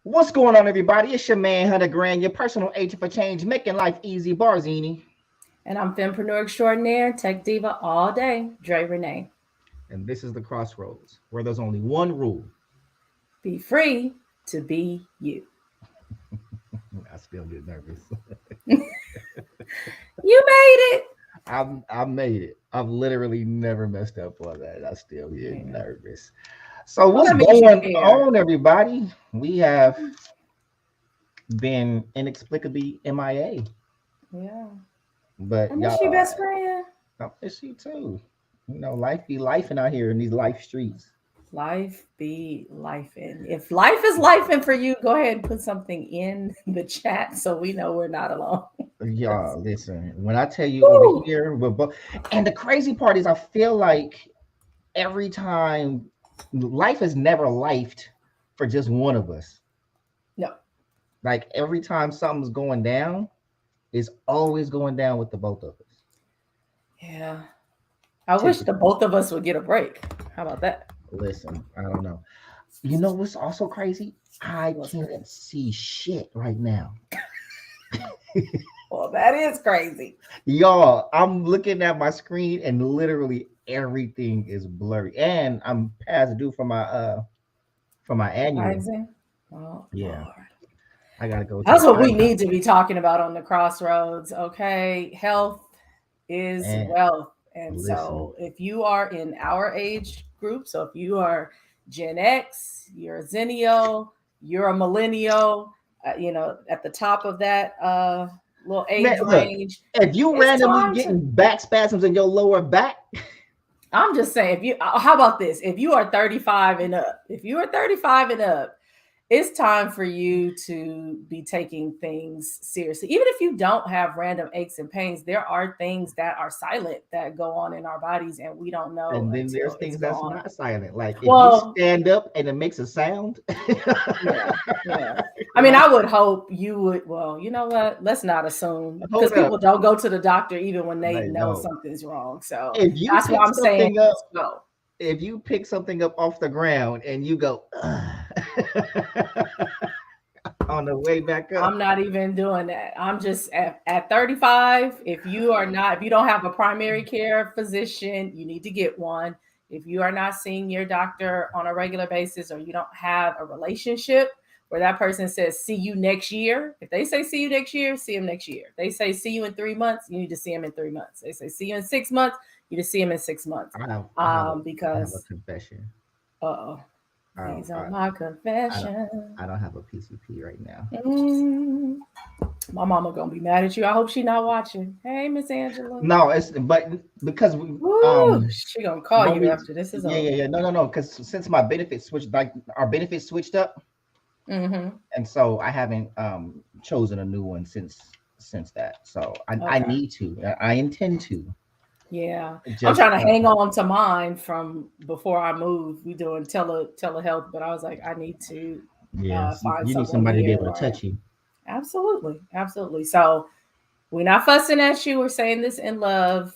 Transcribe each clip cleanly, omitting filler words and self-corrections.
What's going on, everybody? It's your man, Hunter Grand, your personal agent for change, making life easy, Barzini. And I'm fempreneur extraordinaire, tech diva all day, Dre Renee. And this is the Crossroads, where there's only one rule. Be free to be you. I still get nervous. You made it. I made it. I've literally never messed up on that. I still get Yeah. nervous. So Well, what's that means you going care. on, everybody? We have been inexplicably MIA, Yeah. but I miss you, best friend. I miss you too. Life be lifing out here in these life streets. Life be lifing. If life is lifing for you, go ahead and put something in the chat so we know we're not alone. Y'all, listen, when I tell you over Woo! here, and the crazy part is, I feel like every time life is never lifed for just one of us. No. Like every time something's going down, it's always going down with the both of us. Yeah. I wish the Typically, both of us would get a break. How about that? listen, I don't know. You know what's also crazy? I What's crazy? can't see shit right now. Well, that is crazy. Y'all, I'm looking at my screen and literally everything is blurry. And I'm past due for my annual. Rising. Oh, Yeah, Lord. I gotta go to That's the what eye we need to doctor. be talking about on the crossroads. Okay. Health is And wealth. And listen, so if you are in our age group, so if you are Gen X, you're a Zennial, you're a millennial, at the top of that little man, age look, range, if you it's randomly time to. getting back spasms in your lower back, I'm just saying, if you, how about this? If you are 35 and up, if you are 35 and up, it's time for you to be taking things seriously. Even if you don't have random aches and pains, there are things that are silent that go on in our bodies and we don't know and then there's until it's things that's gone. not silent. Like if you Well, stand up and it makes a sound, yeah, yeah. I mean, right? I would hope you would. Well, you know what? Let's not assume because Hold people up, don't go to the doctor even when they like know no. something's wrong. So If you that's why pick I'm saying something up, let's go. if you pick something up off the ground and you go on the way back up, I'm not even doing that. I'm just at 35. If you don't have a primary care physician, you need to get one. If you are not seeing your doctor on a regular basis or you don't have a relationship where that person says, see you next year, if they say see you next year, see them next year. They say see you in 3 months, you need to see them in 3 months. They say see you in 6 months, you need to see them in 6 months. I have a Because, confession. uh-oh, Um, these are I, my I don't confessions. I don't have a PCP right now. Mm. My mama gonna be mad at you. I hope she not watching. Hey, Miss Angela. No, it's but because we Woo! She gonna call when you we after this is yeah, yeah, over. yeah, no, because since my benefits switched, like our benefits switched up, Mm-hmm. and so I haven't chosen a new one since that. So I Okay. need to. I intend to. Yeah. I'm Just trying to hang on to mine from before I move. We doing telehealth, but I was like, I need to yes, find you need someone somebody to be here able to where touch you. absolutely, absolutely. So we're not fussing at you. We're saying this in love.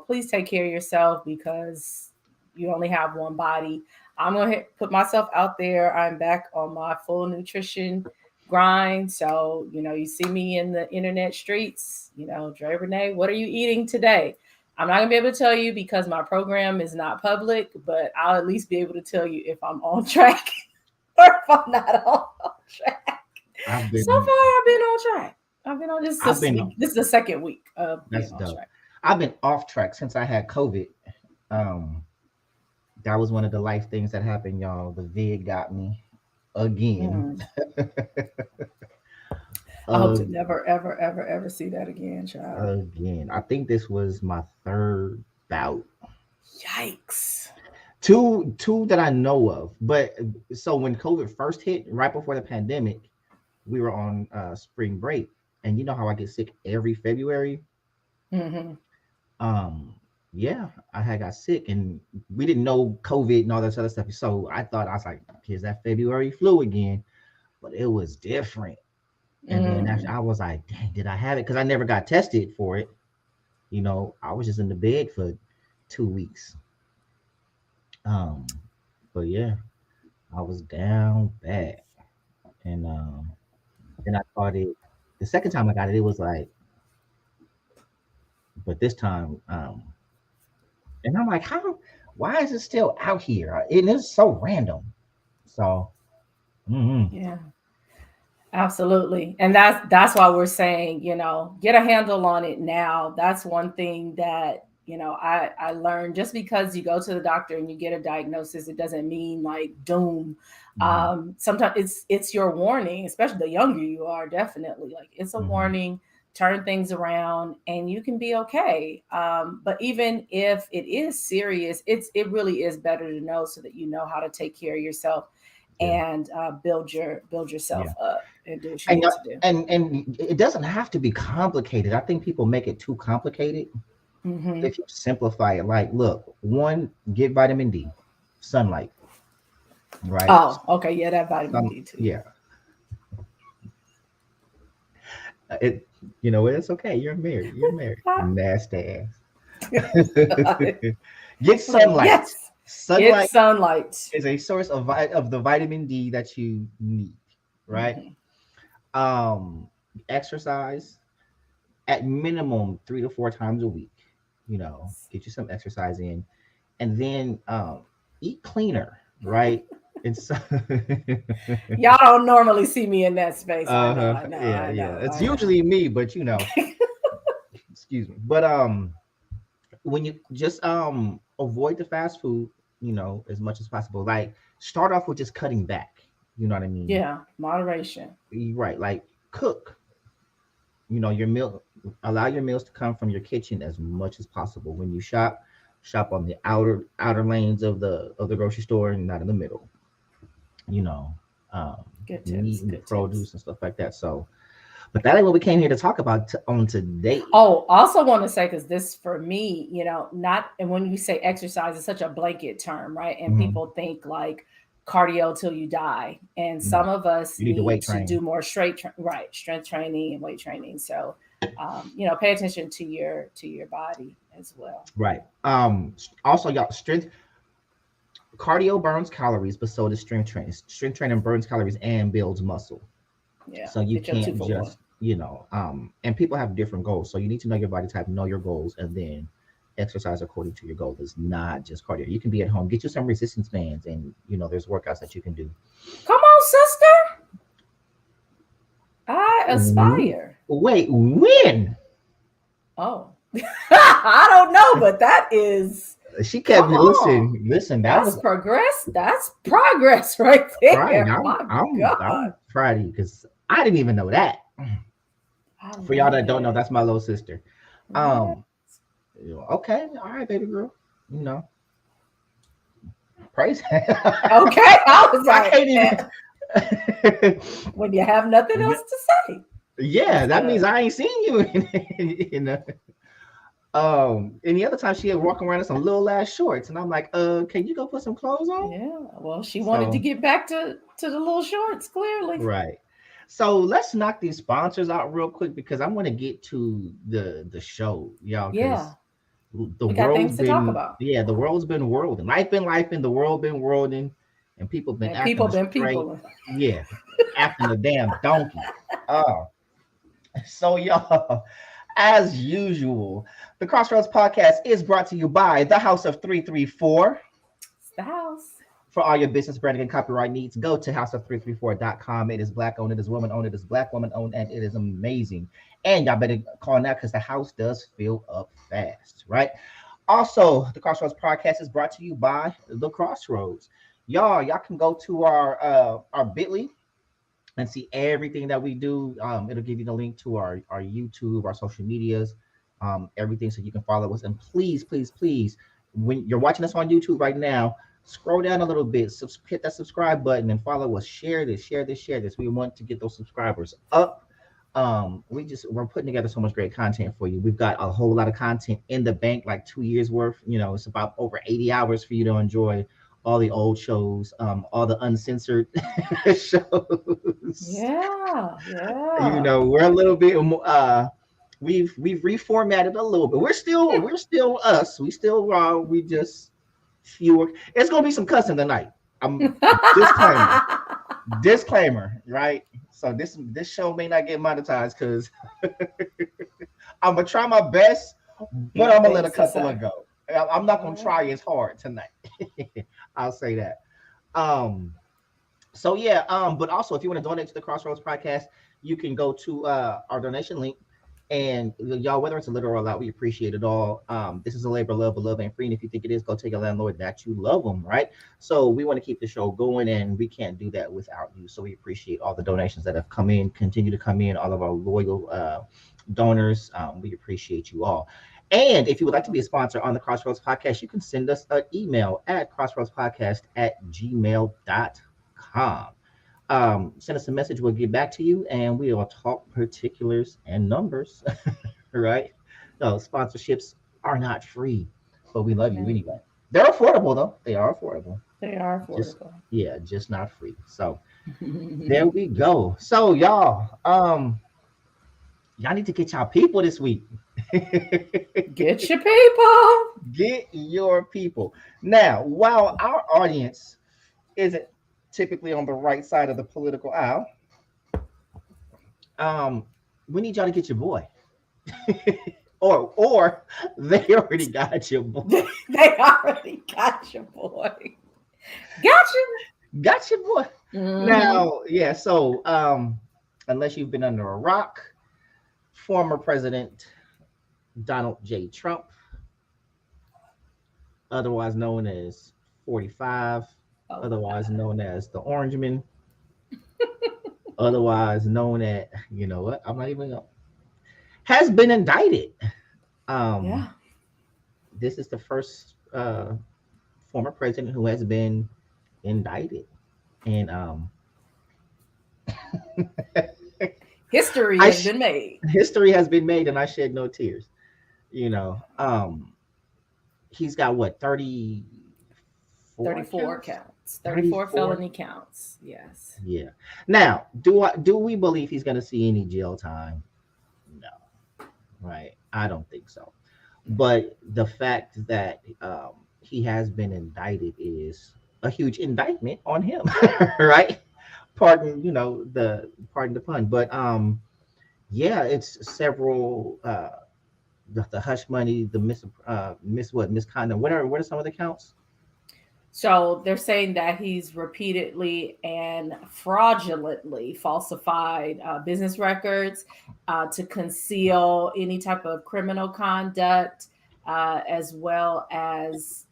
Please take care of yourself because you only have one body. I'm going to put myself out there. I'm back on my full nutrition grind. So, you see me in the internet streets, Dre Renee, what are you eating today? I'm not going to be able to tell you because my program is not public, but I'll at least be able to tell you if I'm on track or if I'm not on track. I've So been far, I've been on track. I've been on I've this been week. This is the second week of being that's on dope. track. I've been off track since I had COVID. Um, that was one of the life things that happened, y'all. The vid got me again. Mm. I hope uh, to never, ever, ever, ever see that again, child. Again. I think this was my third bout. Yikes. Two that I know of. But so when COVID first hit, right before the pandemic, we were on spring break, and you know how I get sick every February. Mm-hmm. Um, yeah, I had got sick, and we didn't know COVID and all that other stuff. So I was like, "Here's that February flu again," but it was different. And then after, Mm. I was like, "Dang, did I have it?" Because I never got tested for it. I was just in the bed for 2 weeks. Um, but yeah, I was down bad, and caught it. The second time I got it, it was like, but this time, and I'm like, how? Why is it still out here? And it's so random. So, Yeah. Absolutely. And that's why we're saying, get a handle on it now. That's one thing that, I learned. Just because you go to the doctor and you get a diagnosis, it doesn't mean like doom. Sometimes it's your warning, especially the younger you are, definitely. Like it's a warning, turn things around and you can be okay. But even if it is serious, it really is better to know, so that you know how to take care of yourself and build yourself up and do what you need to do. And it doesn't have to be complicated. I think people make it too complicated. If you simplify it, like, look, one, get vitamin D, sunlight, right? Oh, okay, yeah, that vitamin D too. Yeah, it's okay. You're married. Nasty ass. Get sunlight. Yes. Sunlight is a source of the vitamin D that you need, right? Exercise at minimum 3 to 4 times a week. Get you some exercise in, and then eat cleaner, right? It's y'all don't normally see me in that space. I know. It's usually me, but excuse me. But when you just avoid the fast food, as much as possible. Like, start off with just cutting back. You know what I mean? Yeah, moderation. Right. Like, cook. Your meal. Allow your meals to come from your kitchen as much as possible. When you shop on the outer lanes of the grocery store and not in the middle. Good meat tips, and produce and stuff like that. So, but that ain't what we came here to talk about on today. Oh, also want to say, because this for me, not, and when you say exercise, it's such a blanket term, right? And people think like cardio till you die, and some of us need to do more strength training and weight training. So, pay attention to your body as well. Right. Also, y'all, cardio burns calories, but so does strength training. Strength training burns calories and builds muscle. Yeah. So you can't just, and people have different goals. So you need to know your body type, know your goals, and then exercise according to your goal. It's not just cardio. You can be at home, get you some resistance bands, and there's workouts that you can do. Come on, sister. I aspire. Wait, when? Oh, I don't know, but that is. She kept me. Listen. That's progress. That's progress right there. Right. I'm proud of you, because I didn't even know that. For y'all that don't know, that's my little sister. Okay, all right, baby girl. Praise. Okay, I was like, I can't even. When you have nothing else to say. Yeah, that means I ain't seen you. And the other time she had walking around in some little ass shorts, and I'm like, can you go put some clothes on? Yeah, well, she wanted to get back to the little shorts, clearly. Right. So let's knock these sponsors out real quick, because I want to get to the show, y'all. Yeah. The world's been talk about. Yeah, the world's been worlding. Life been lifing, the world been worlding, and people been people. Yeah, acting a damn donkey. So y'all, as usual, the Crossroads podcast is brought to you by the House of 334. It's the house. For all your business branding and copyright needs, go to houseof334.com. It is Black owned, it is woman owned, it is Black woman owned, and it is amazing. And y'all better call now, because the house does fill up fast, right? Also, the Crossroads podcast is brought to you by the Crossroads. Y'all can go to our Bitly and see everything that we do. It'll give you the link to our YouTube, our social medias, everything, so you can follow us. And please, when you're watching us on YouTube right now, scroll down a little bit, hit that subscribe button, and follow us. Share this. We want to get those subscribers up. We're putting together so much great content for you. We've got a whole lot of content in the bank, like 2 years worth. It's about over 80 hours for you to enjoy all the old shows, all the uncensored shows. Yeah. We're a little bit we've reformatted a little bit. We're still us. We still raw. We just fewer. It's gonna be some cussing tonight. Disclaimer, right? So this show may not get monetized because I'm gonna try my best, but I'm gonna let a Things to couple say. of go. I'm not gonna All right. try as hard tonight. I'll say that. Um, so yeah, but also if you want to donate to the Crossroads podcast, you can go to our donation link. And y'all, whether it's a little or a lot, we appreciate it all. This is a labor of love, but love ain't free. And if you think it is, go tell your landlord that you love them, right? So we want to keep the show going, and we can't do that without you. So we appreciate all the donations that have come in, continue to come in, all of our loyal donors. We appreciate you all. And if you would like to be a sponsor on the Crossroads Podcast, you can send us an email at crossroadspodcast@gmail.com. Send us a message. We'll get back to you, and we'll talk particulars and numbers. Right? No, sponsorships are not free, but we love you anyway. They're affordable though. They are affordable. They are Just affordable. yeah, just not free. So there we go. So y'all need to get y'all people this week. Get your people. Get your people. Now, while our audience isn't typically on the right side of the political aisle, we need y'all to get your boy. or they already got your boy. They already got your boy. Got you. Got your boy. Mm-hmm. Now, yeah, so unless you've been under a rock, former President Donald J. Trump, otherwise known as 45, otherwise known as the Orangeman, otherwise known as, you know what, I'm not even going, has been indicted. Yeah. This is the first former president who has been indicted. And History has been made. History has been made, and I shed no tears. You know, he's got what, 34 counts. 34 felony counts. Yes. Yeah. Now, do we believe he's going to see any jail time? No. Right. I don't think so. But the fact that he has been indicted is a huge indictment on him, right? Pardon the pun, but yeah, it's several the hush money, the misconduct. What are some of the counts? So they're saying that he's repeatedly and fraudulently falsified business records to conceal any type of criminal conduct, as well as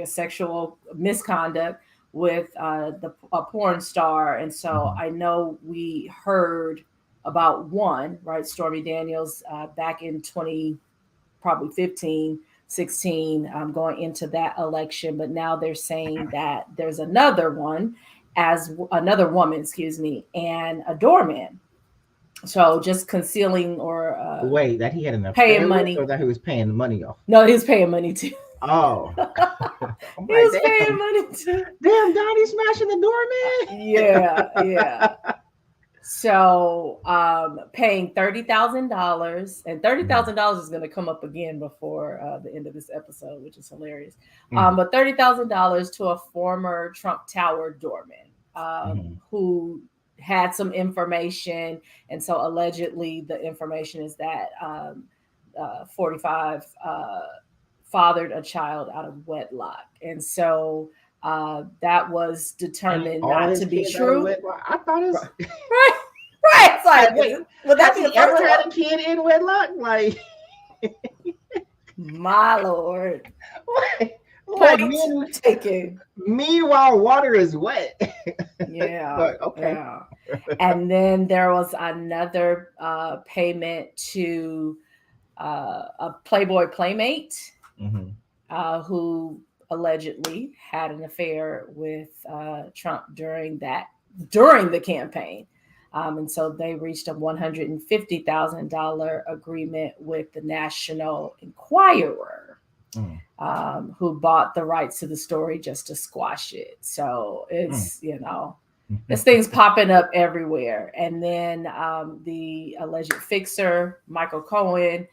sexual misconduct with a porn star. And so I know we heard about one, right, Stormy Daniels, back in 2015, 16, going into that election. But now they're saying that there's another one, as another woman, and a doorman. So just concealing or wait, that he had enough paying money, or that he was paying the money off? No, he was paying money too. Oh, he was paying money too. Damn, Donnie smashing the doorman. Yeah. So paying $30,000, and $30,000 is going to come up again before the end of this episode, which is hilarious. But $30,000 to a former Trump Tower doorman who had some information, and so allegedly the information is that 45 fathered a child out of wedlock, and so that was determined not to be true. I thought it was right. It's like, wait, would that be ever had a kid in wedlock? Like, my lord. Point taken. Meanwhile, water is wet. Yeah. Okay. Yeah. And then there was another payment to a Playboy playmate who allegedly had an affair with Trump during the campaign. And so they reached a $150,000 agreement with the National Enquirer, who bought the rights to the story just to squash it. So it's, this thing's popping up everywhere. And then the alleged fixer, Michael Cohen,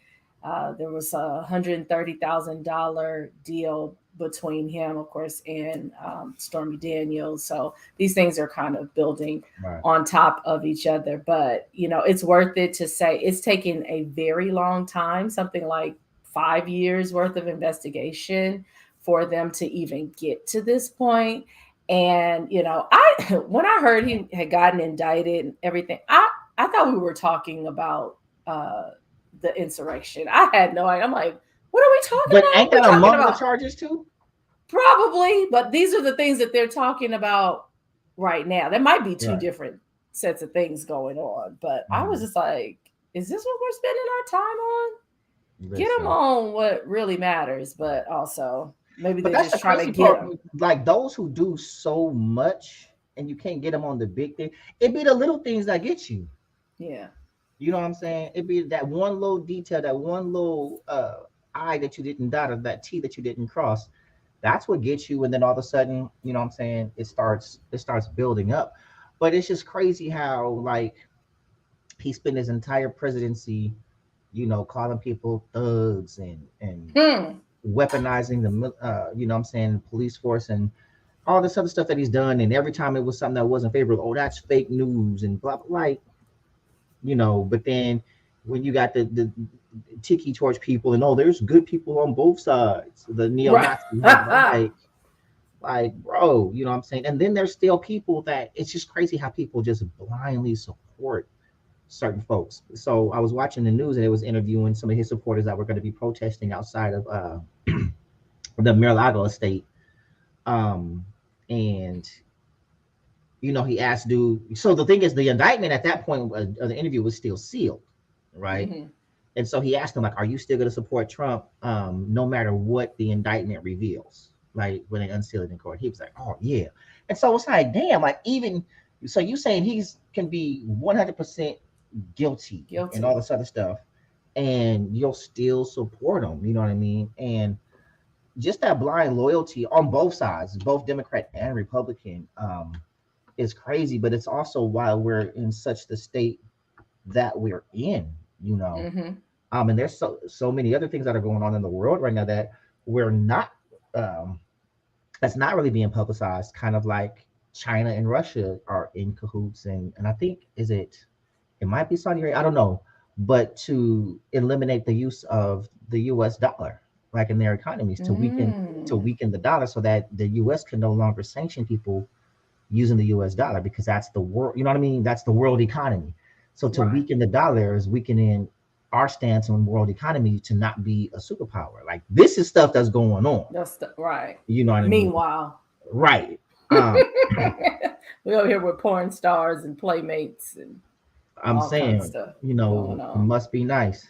there was a $130,000 deal between him, of course, and Stormy Daniels. So these things are kind of building on top of each other. But, it's worth it to say it's taken a very long time, something like 5 years worth of investigation for them to even get to this point. And, when I heard he had gotten indicted and everything, I thought we were talking about the insurrection. I had no idea. I'm like, what are we talking about? But ain't that among the charges too? Probably, but these are the things that they're talking about right now. There might be two different sets of things going on, but I was just like, is this what we're spending our time on? Get them on what really matters, but also maybe they're just trying to get them. Like those who do so much and you can't get them on the big thing. It be the little things that get you. Yeah. You know what I'm saying? It'd be that one little detail, that one little I that you didn't dot, or that T that you didn't cross. That's what gets you. And then all of a sudden, you know what I'm saying, it starts building up. But it's just crazy how, like, he spent his entire presidency, calling people thugs and weaponizing the you know what I'm saying, police force and all this other stuff that he's done. And every time it was something that wasn't favorable, oh, that's fake news and blah, blah, like, but then when you got the tiki torch people and there's good people on both sides, the neo-Nazi, like, bro, you know what I'm saying? And then there's still people that it's just crazy how people just blindly support certain folks. So I was watching the news and it was interviewing some of his supporters that were going to be protesting outside of the Mar-a-Lago estate. And he asked dude. So the thing is, the indictment at that point of the interview was still sealed, right? Mm-hmm. And so he asked him, like, are you still going to support Trump no matter what the indictment reveals? Like, when they unseal it in court. He was like, oh, yeah. And so it's like, damn, like, even, so you saying he's can be 100% guilty and all this other stuff, and you'll still support him, you know what I mean? And just that blind loyalty on both sides, both Democrat and Republican, is crazy. But it's also why we're in such the state that we're in, Mm-hmm. And there's so many other things that are going on in the world right now that we're not that's not really being publicized, kind of like China and Russia are in cahoots, and I think it might be Saudi Arabia, I don't know, but to eliminate the use of the US dollar, like in their economies, to weaken the dollar so that the US can no longer sanction people using the US dollar, because that's the world, you know what I mean? That's the world economy. So to weaken the dollar is weakening our stance on world economy to not be a superpower. Like, this is stuff that's going on. That's right. You know what I mean? Meanwhile. Right. We're over here with porn stars and playmates and I'm saying, stuff it must be nice.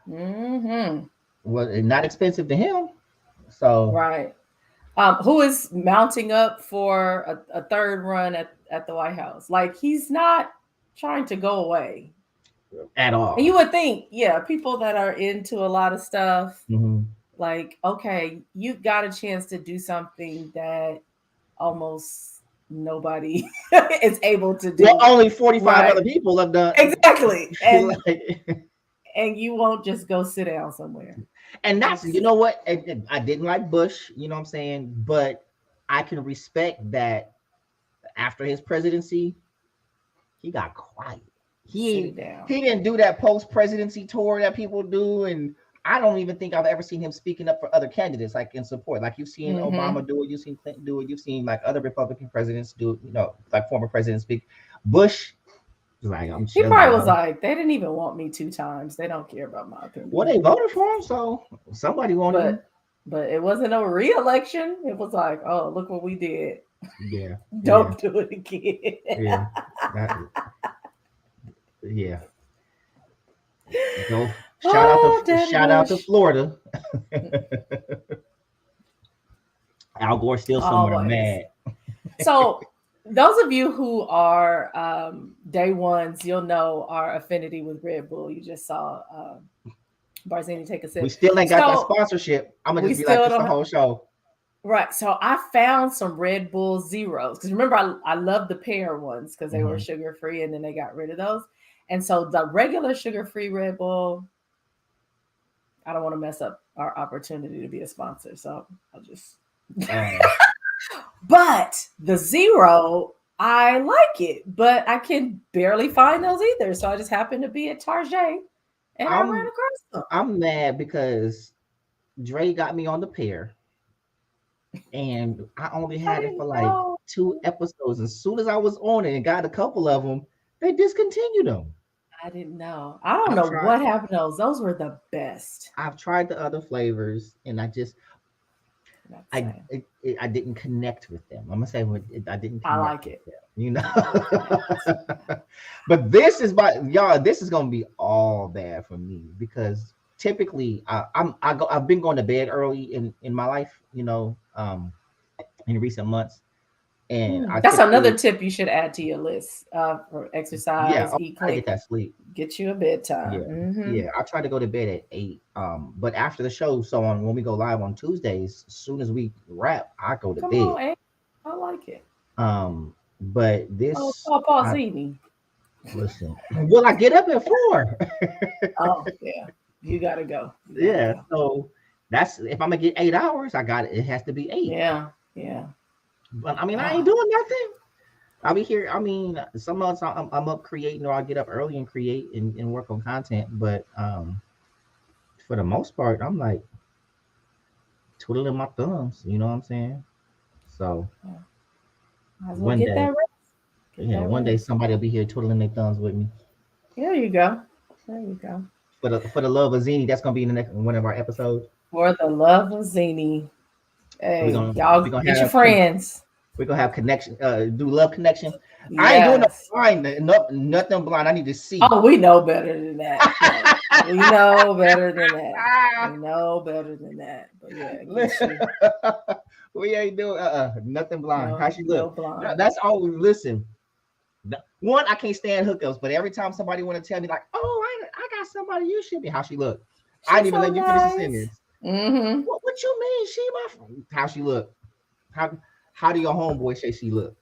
Mm-hmm. Well, not expensive to him. So right. Who is mounting up for a third run at the White House? Like, he's not trying to go away at all. And you would think, people that are into a lot of stuff, like, okay, you got a chance to do something that almost nobody is able to do. Well, only 45 other people have done. Exactly. And, and you won't just go sit down somewhere. And that's, you know what? I didn't like Bush, you know what I'm saying? But I can respect that after his presidency, he got quiet. He didn't do that post-presidency tour that people do. And I don't even think I've ever seen him speaking up for other candidates, like in support. Like, you've seen Obama do it, you've seen Clinton do it, you've seen like other Republican presidents do it, like former presidents speak. Bush, like, I'm chilling. He probably was like, they didn't even want me 2 times. They don't care about my opinion. Well, they voted for him, so somebody wanted him. But it wasn't a re-election. It was like, oh, look what we did. Yeah. Don't do it again. Yeah. Go shout out to Florida. Al Gore still somewhere mad. So those of you who are day ones, you'll know our affinity with Red Bull. You just saw Barzini take a sip. We still ain't got that sponsorship. I'm gonna just be like this the whole show. Right. So I found some Red Bull Zeros, because remember, I love the pear ones because they were sugar free, and then they got rid of those. And so the regular sugar free Red Bull, I don't want to mess up our opportunity to be a sponsor. So I'll just. Uh, But the zero, I like it, but I can barely find those either. So I just happened to be at Target and I ran I'm across them. I'm mad because Dre got me on the pair, and I only I had it didn't for like know. 2 episodes. As soon as I was on it and got a couple of them, they discontinued them. I didn't know. I don't I've know tried what happened to those. Those were the best. I've tried the other flavors, and Not I saying. I didn't connect with them. I'm gonna say I didn't I connect like with it. them, you know. I didn't connect. But this is y'all. This is gonna be all bad for me because typically I've been going to bed early in my life, in recent months, and I That's another typically tip you should add to your list for yeah exercise, eat I clean, get that sleep. get you a bedtime. Yeah, yeah. I try to go to bed at 8. But after the show, so on when we go live on Tuesdays, as soon as we wrap, I go to Come bed. on, Amy. I like it. But Oh, this, Paul I Zini. listen. Well, I get up at 4. Oh, yeah. You gotta go. You gotta Yeah, go. so that's if I'm gonna get 8 hours, I got it. It has to be 8. Yeah, yeah. But I mean, I ain't Oh, doing nothing. I'll be here. I mean, some months I'm up creating, or I get up early and create and work on content. But for the most part, I'm like twiddling my thumbs. You know what I'm saying? So yeah. Might as well one get that day, rest. Get yeah, that one day rest. somebody will be here twiddling their thumbs with me. There you go. There you go. For the love of Zini, that's gonna be in the next one of our episodes. For the love of Zini. We're Hey, gonna y'all we're gonna get your have friends. we're gonna have connection. Do love connection. I ain't doing no Yes. blind, nothing blind. I need to see. Oh, we know better than that. No, we know better than that. We know better than that. But yeah, get you. We ain't doing nothing blind. How No, she no look? blind. That's all. Listen, one, I can't stand hookups, but every time somebody want to tell me like, oh, I got somebody, you should be. How she look? I didn't She's even so let you finish the nice. sentence. Mm-hmm. What you mean? She my friend. How she look? How how do your homeboy say she look?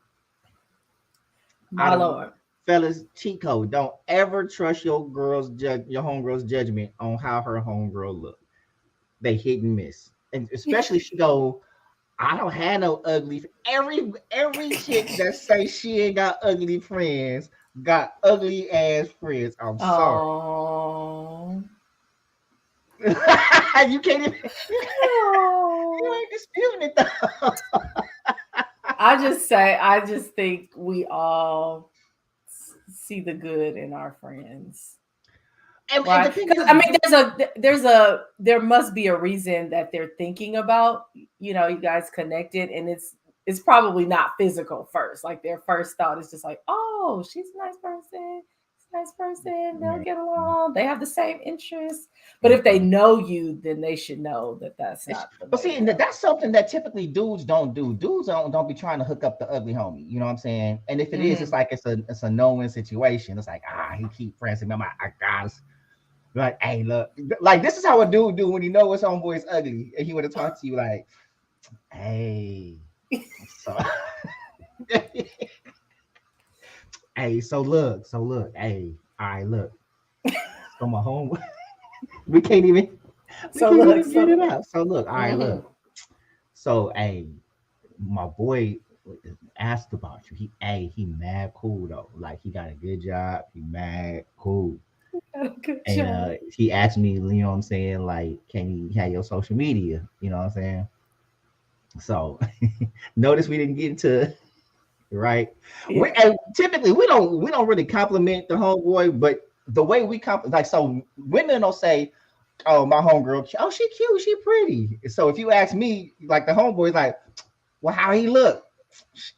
I My don't. Lord. Fellas, cheat code. Don't ever trust your homegirl's judgment on how her homegirl look. They hit and miss, and especially she go. I don't have no ugly. Every chick that say she ain't got ugly friends got ugly ass friends. I'm sorry. Oh. You can't even. You Oh. ain't disputing it though. I just think we all see the good in our friends. And Right? the thing Because is, I mean, there must be a reason that they're thinking about, you guys connected, and it's probably not physical first. Like their first thought is just like, oh, she's a nice person. She's a nice person. They'll man, get along. They have the same interests. But if they mm-mm. know you, then they should know that that's not the But way see, to and go. that's something that typically dudes don't do. Dudes don't be trying to hook up the ugly homie. You know what I'm saying? And if it is, it's Hmm. like it's a no-win situation. It's like he keep friends with me. I got us. Like, hey, look, like this is how a dude do when you know his homeboy is ugly, and he want to talk to you like, hey, so, hey, so look, hey, all right, look, so my homeboy, we can't even, we So can't look, even get so it look. out. So look, all right, Hmm. look, so hey, my boy asked about you. He mad cool though. Like he got a good job. He mad cool. Good And job. he asked me, you know what I'm saying, like, can you have your social media? You know what I'm saying? So notice we didn't get into right. We Yeah. and typically we don't really compliment the homeboy, but the way we like so women will say, oh my homegirl, oh she cute, she pretty. So if you ask me, like the homeboy's like, well how he look?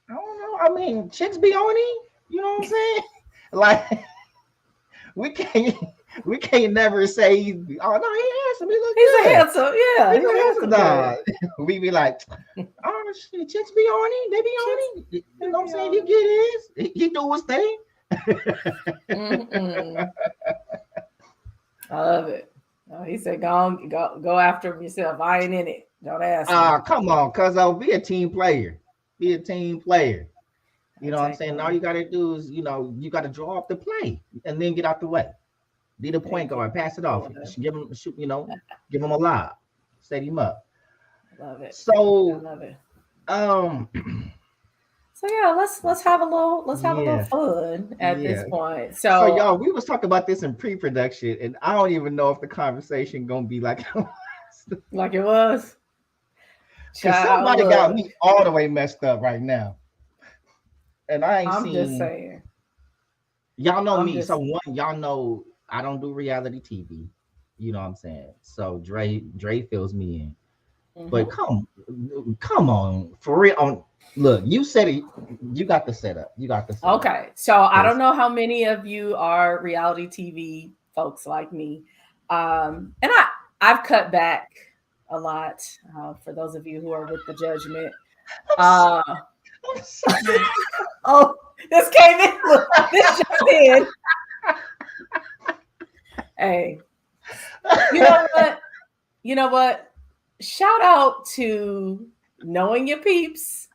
I don't know. I mean, chicks be on him. You know what I'm saying? Like we can't we can't never say, oh no, he handsome, he look He's a good. handsome, yeah, He's he's a a handsome handsome dude. dog. We be like, oh shit, chicks be on him, they be Chicks, on him. You they know what I'm be saying? on He him. get his, he do his thing. Mm-mm. I love it. No, he said, "Go on, go after him yourself. I ain't in it. Don't ask me. Come on, cuz I'll be a team player. Be a team player. You I'll know what I'm take saying? All one. you gotta do is, you gotta draw up the play and then get out the way. Be the Thank point you. guard, pass it I off. love it. Give him shoot, give him a lob. set him up. Love it. I So love it. um So yeah, let's have a little yeah, fun at this yeah. point. So So y'all, we was talking about this in pre-production, and I don't even know if the conversation gonna be like like it was, because child. somebody got Look, me all the way messed up right now. And I ain't I'm just seen saying. y'all know I'm me. So just. one, y'all know I don't do reality TV. You know what I'm saying? So Dre fills me in. But Mhm. come on, for real. Look, you said it. You got the setup. You got the setup. Okay, so I don't Cause know how many of you are reality TV folks like me, and I've cut back a lot. For those of you who are with the judgment, I'm so, uh, I'm so oh, this came in. Look, this jumped in. Hey, you know what? You know what? Shout out to knowing your peeps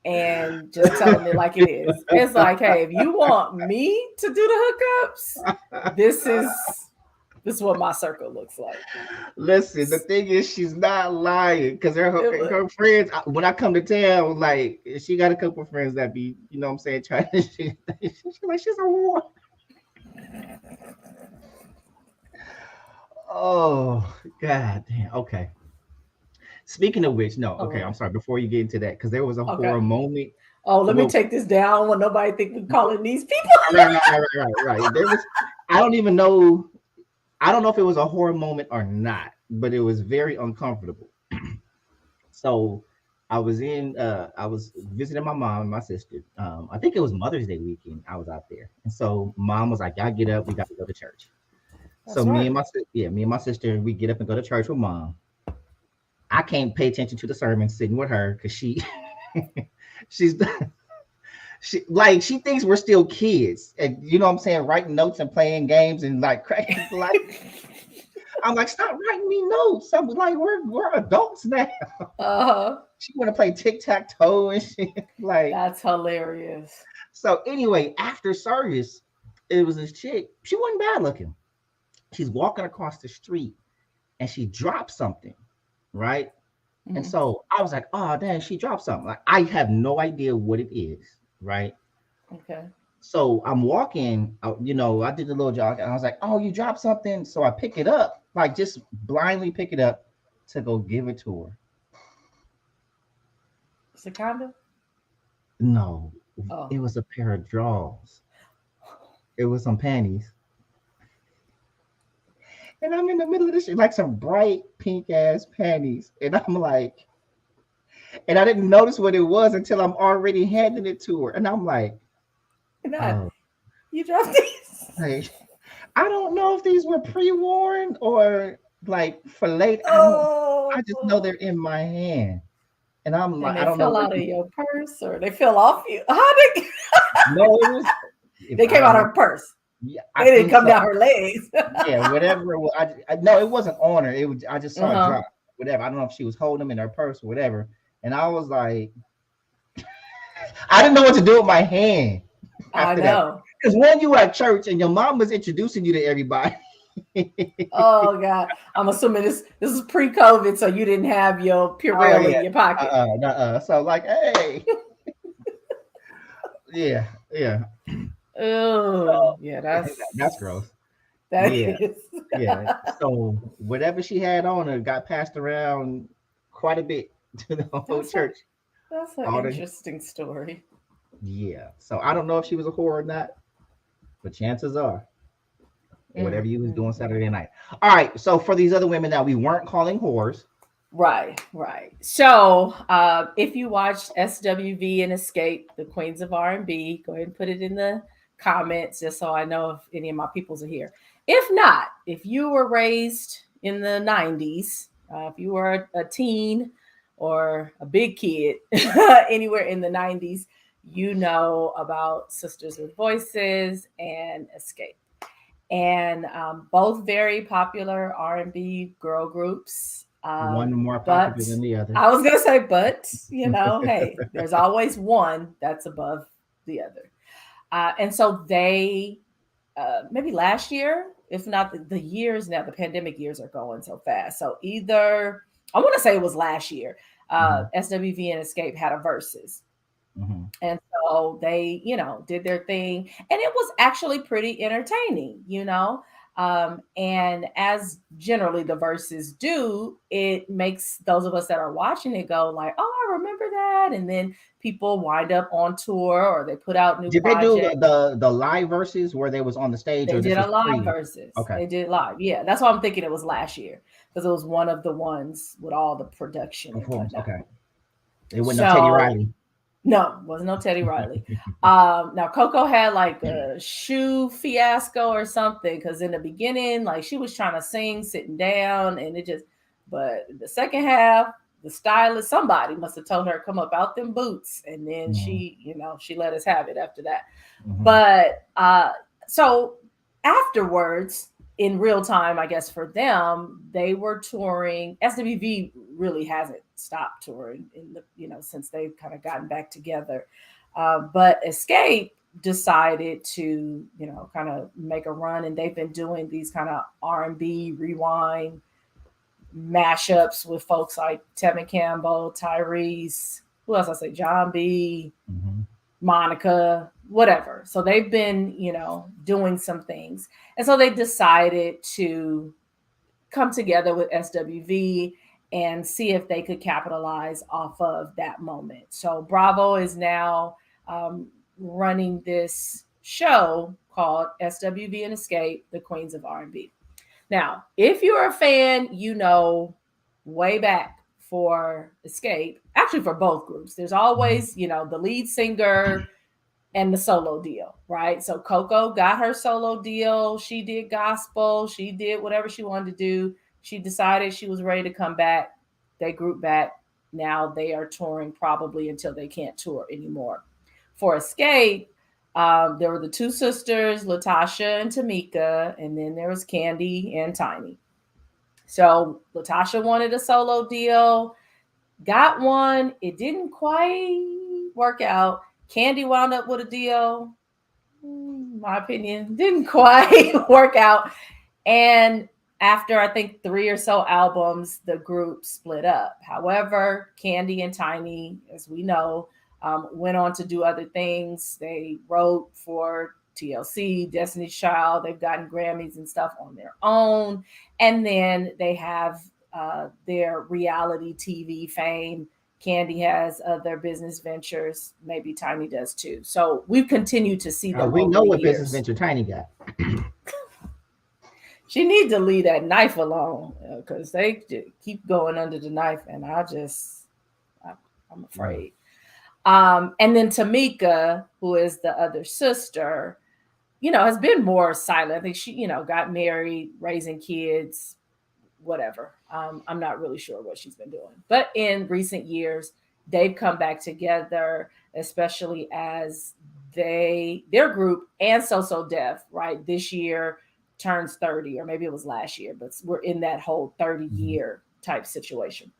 and just telling it like it is. It's like, hey, if you want me to do the hookups, this is what my circle looks like. Listen, the thing is, she's not lying because It was, her friends. When I come to town, like she got a couple of friends that be, you know, what I'm saying, trying to. She's like, she's a war. Oh God damn. Okay. Speaking of which, no. oh Okay, I'm Lord. sorry. Before you get into that, because there was a Okay. horror moment. Oh, let me Well, take this down when nobody think we calling these people. right. There was. I don't even know. I don't know if it was a horror moment or not, but it was very uncomfortable. So I was visiting my mom and my sister. I think it was Mother's Day weekend. I was out there. And so mom was like, y'all get up, we got to go to church. So That's right. me and my sister, we get up and go to church with mom. I can't pay attention to the sermon sitting with her because she's she thinks we're still kids. And you know what I'm saying, writing notes and playing games and like cracking like I'm like, stop writing me notes. I'm like, we're adults now. Uh-huh. She want to play tic tac toe and shit. Like, That's hilarious. so anyway, after service, it was this chick. She wasn't bad looking. She's walking across the street and she dropped something, right? And Mhm. so I was like, oh damn, she dropped something. Like I have no idea what it is, right? Okay. So I'm walking, you know, I did a little jog and I was like, oh, you dropped something. So I pick it up, like just blindly pick it up to go give it to her. Is it condom? No, Oh. it was a pair of drawers. It was some panties. And I'm in the middle of this shit, like some bright pink ass panties. And I'm like, and I didn't notice what it was until I'm already handing it to her. And I'm like, Not oh, you dropped these. like, I don't know if these were pre-worn or like for late. I just know Oh. they're in my hand. And I'm And like, I they don't know fell what out of you, your purse or they fell off you. How they no, it was, if they I came don't out know, of her purse. yeah, I They didn't think come so. down her legs. Yeah, whatever it was. No, it wasn't on her. It was, I just saw it Uh-huh. drop, whatever. I don't know if she was holding them in her purse or whatever. And I was like, I didn't know what to do with my hand I after that. know. Because when you were at church and your mom was introducing you to everybody, Oh God. I'm assuming this is pre-COVID, so you didn't have your oh Purell yeah, in your pocket. So like, hey, yeah. Oh, So yeah, that's gross. that Yeah, is yeah. So whatever she had on her got passed around quite a bit to the whole that's a church. that's an All the interesting story. Yeah. So I don't know if she was a whore or not, but chances are whatever Mm, you was mm, doing mm. Saturday night. All right. So for these other women that we weren't calling whores, Right, right. So, if you watched SWV and Escape, the Queens of R&B, go ahead and put it in the comments just so I know if any of my peoples are here. If not, if you were raised in the 90s, if you were a teen or a big kid anywhere in the 90s, you know about Sisters with Voices and Escape. And both very popular R&B girl groups. one more But popular than the other. I was gonna say, but hey, there's always one that's above the other. And so they maybe last year if not the years now, the pandemic years are going so fast. So either, I want to say it was last year, SWV and Xscape had a versus. And so they, did their thing. And it was actually pretty entertaining, and as generally the verses do, it makes those of us that are watching it go like, oh, I remember that. And then people wind up on tour or they put out new Did projects. They do the live verses where they was on the stage? They or did a live free? verses. Okay. They did live. Yeah, that's why I'm thinking it was last year, because it was one of the ones with all the production. Okay. It wasn't no Teddy Riley. No, wasn't no Teddy Riley. Now Coco had like a shoe fiasco or something, because in the beginning, like she was trying to sing sitting down, and it just. But the second half, the stylist, somebody must have told her come up out them boots, and then she let us have it after that. But so afterwards, in real time, I guess for them, they were touring. SWV really hasn't stopped touring in the since they've kind of gotten back together, but Xscape decided to kind of make a run, and they've been doing these kind of R&B rewind mashups with folks like Tevin Campbell, Tyrese, who else I say, John B, Monica, whatever. So they've been doing some things, and so they decided to come together with SWV and see if they could capitalize off of that moment. So Bravo is now running this show called SWV and Xscape, the Queens of R&B. Now, if you're a fan, way back for Xscape, actually for both groups, there's always, the lead singer and the solo deal, right? So Coco got her solo deal. She did gospel. She did whatever she wanted to do. She decided she was ready to come back. They grouped back. Now they are touring probably until they can't tour anymore. For Xscape, there were the two sisters, Latasha and Tamika, and then there was Candy and Tiny. So Latasha wanted a solo deal, got one. It didn't quite work out. Candy wound up with a deal. My opinion, didn't quite work out. And after I think 3 or so albums, the group split up. However, Candy and Tiny, as we know, went on to do other things. They wrote for TLC, Destiny's Child. They've gotten Grammys and stuff on their own. And then they have their reality TV fame. Candy has other business ventures. Maybe Tiny does too. So we've continued to see them. We know what business venture Tiny got. She needs to leave that knife alone, because they keep going under the knife, and I'm afraid. And then Tamika, who is the other sister, has been more silent. I think she, got married, raising kids, whatever. I'm not really sure what she's been doing. But in recent years, they've come back together, especially as their group and So Def, right, this year turns 30, or maybe it was last year, but we're in that whole 30-year type situation.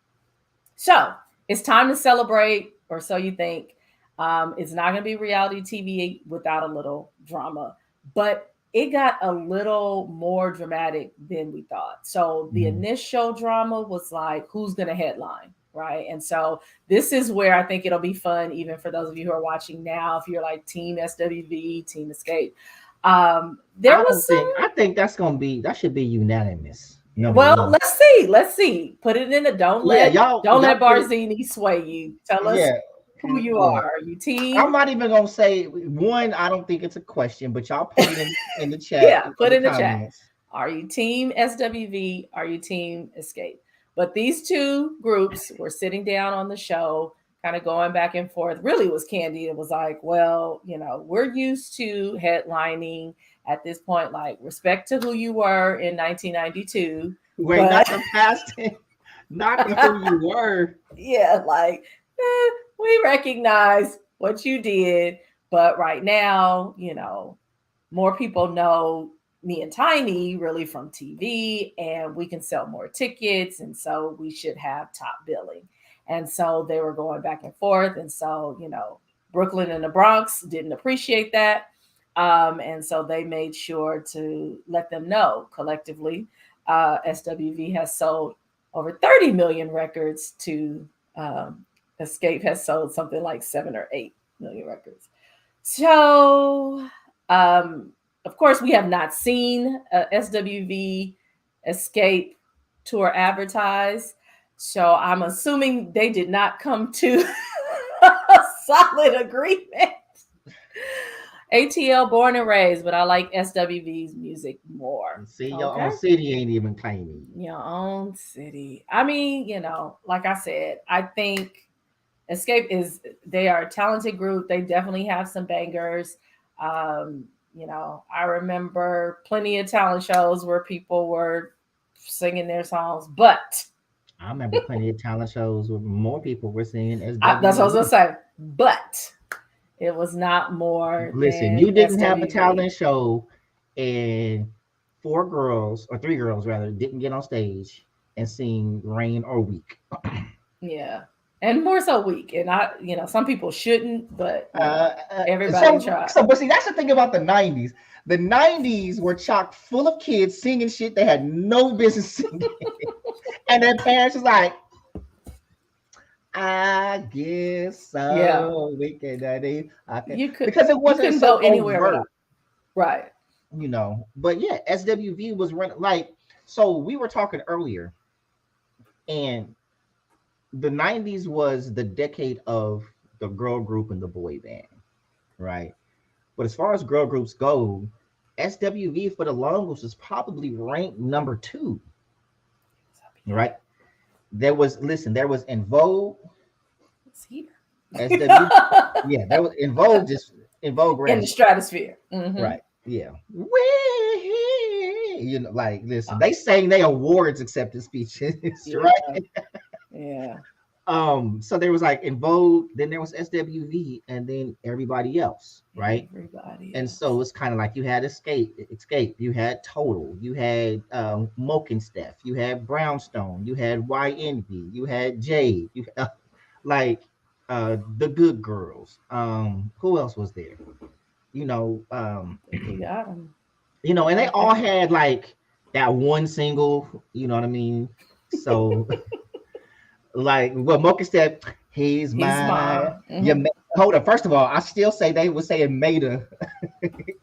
So it's time to celebrate, or so you think. It's not going to be reality TV without a little drama, but it got a little more dramatic than we thought. So the initial drama was like, who's going to headline, right? And so this is where I think it'll be fun, even for those of you who are watching now, if you're like Team SWV, Team Xscape. I think that should be unanimous. Well, let's see. Put it in the don't let Barzini sway you. Tell us who you are. Are you team? I'm not even gonna say one. I don't think it's a question, but y'all put it in the chat. Yeah, put in the chat. Are you Team SWV? Are you Team Xscape? But these two groups were sitting down on the show, kind of going back and forth. Really, it was Candy. It was like, well, we're used to headlining at this point, like, respect to who you were in 1992. Wait, not the past, not who you were. Yeah, like, we recognize what you did, but right now, more people know me and Tiny really from TV, and we can sell more tickets, and so we should have top billing. And so they were going back and forth, and so Brooklyn and the Bronx didn't appreciate that. And so they made sure to let them know collectively. SWV has sold over 30 million records to Xscape has sold something like 7 or 8 million records. So, of course, we have not seen SWV Xscape tour advertised. So I'm assuming they did not come to a solid agreement. ATL born and raised, but I like SWV's music more. See, your own city ain't even claiming you. Your own city. I mean, like I said, I think Xscape they are a talented group. They definitely have some bangers. I remember plenty of talent shows where people were singing their songs, but I remember plenty of talent shows where more people were singing SWV. That's what I was gonna say, but it was not more. Listen, you didn't have a talent show and 4 girls or 3 girls rather didn't get on stage and sing Rain or Weak. Yeah. And more so Weak. And some people shouldn't, but everybody tried. But see, that's the thing about the 90s. The 90s were chock full of kids singing shit they had no business singing. And their parents was like, I guess so. Yeah. We can, because it wasn't so anywhere overt. Right. But yeah, SWV was running so we were talking earlier, and the 90s was the decade of the girl group and the boy band, right? But as far as girl groups go, SWV for the longest was probably ranked number 2, right? There was En Vogue. SWV, yeah, that was En Vogue. Just En Vogue in the stratosphere, right? Yeah, listen, they sang their awards acceptance speeches, right? Yeah. So there was En Vogue, then there was SWV, and then everybody else, right? And so it's kind of like you had Xscape, you had Total, you had Moke and Steph, you had Brownstone, you had YNV, you had Jade, you the Good Girls. Who else was there? You got them. And they all had that one single. You know what I mean? So. Moke said, he's mine. Mm-hmm. Hold on. First of all, I still say they would say it Maida.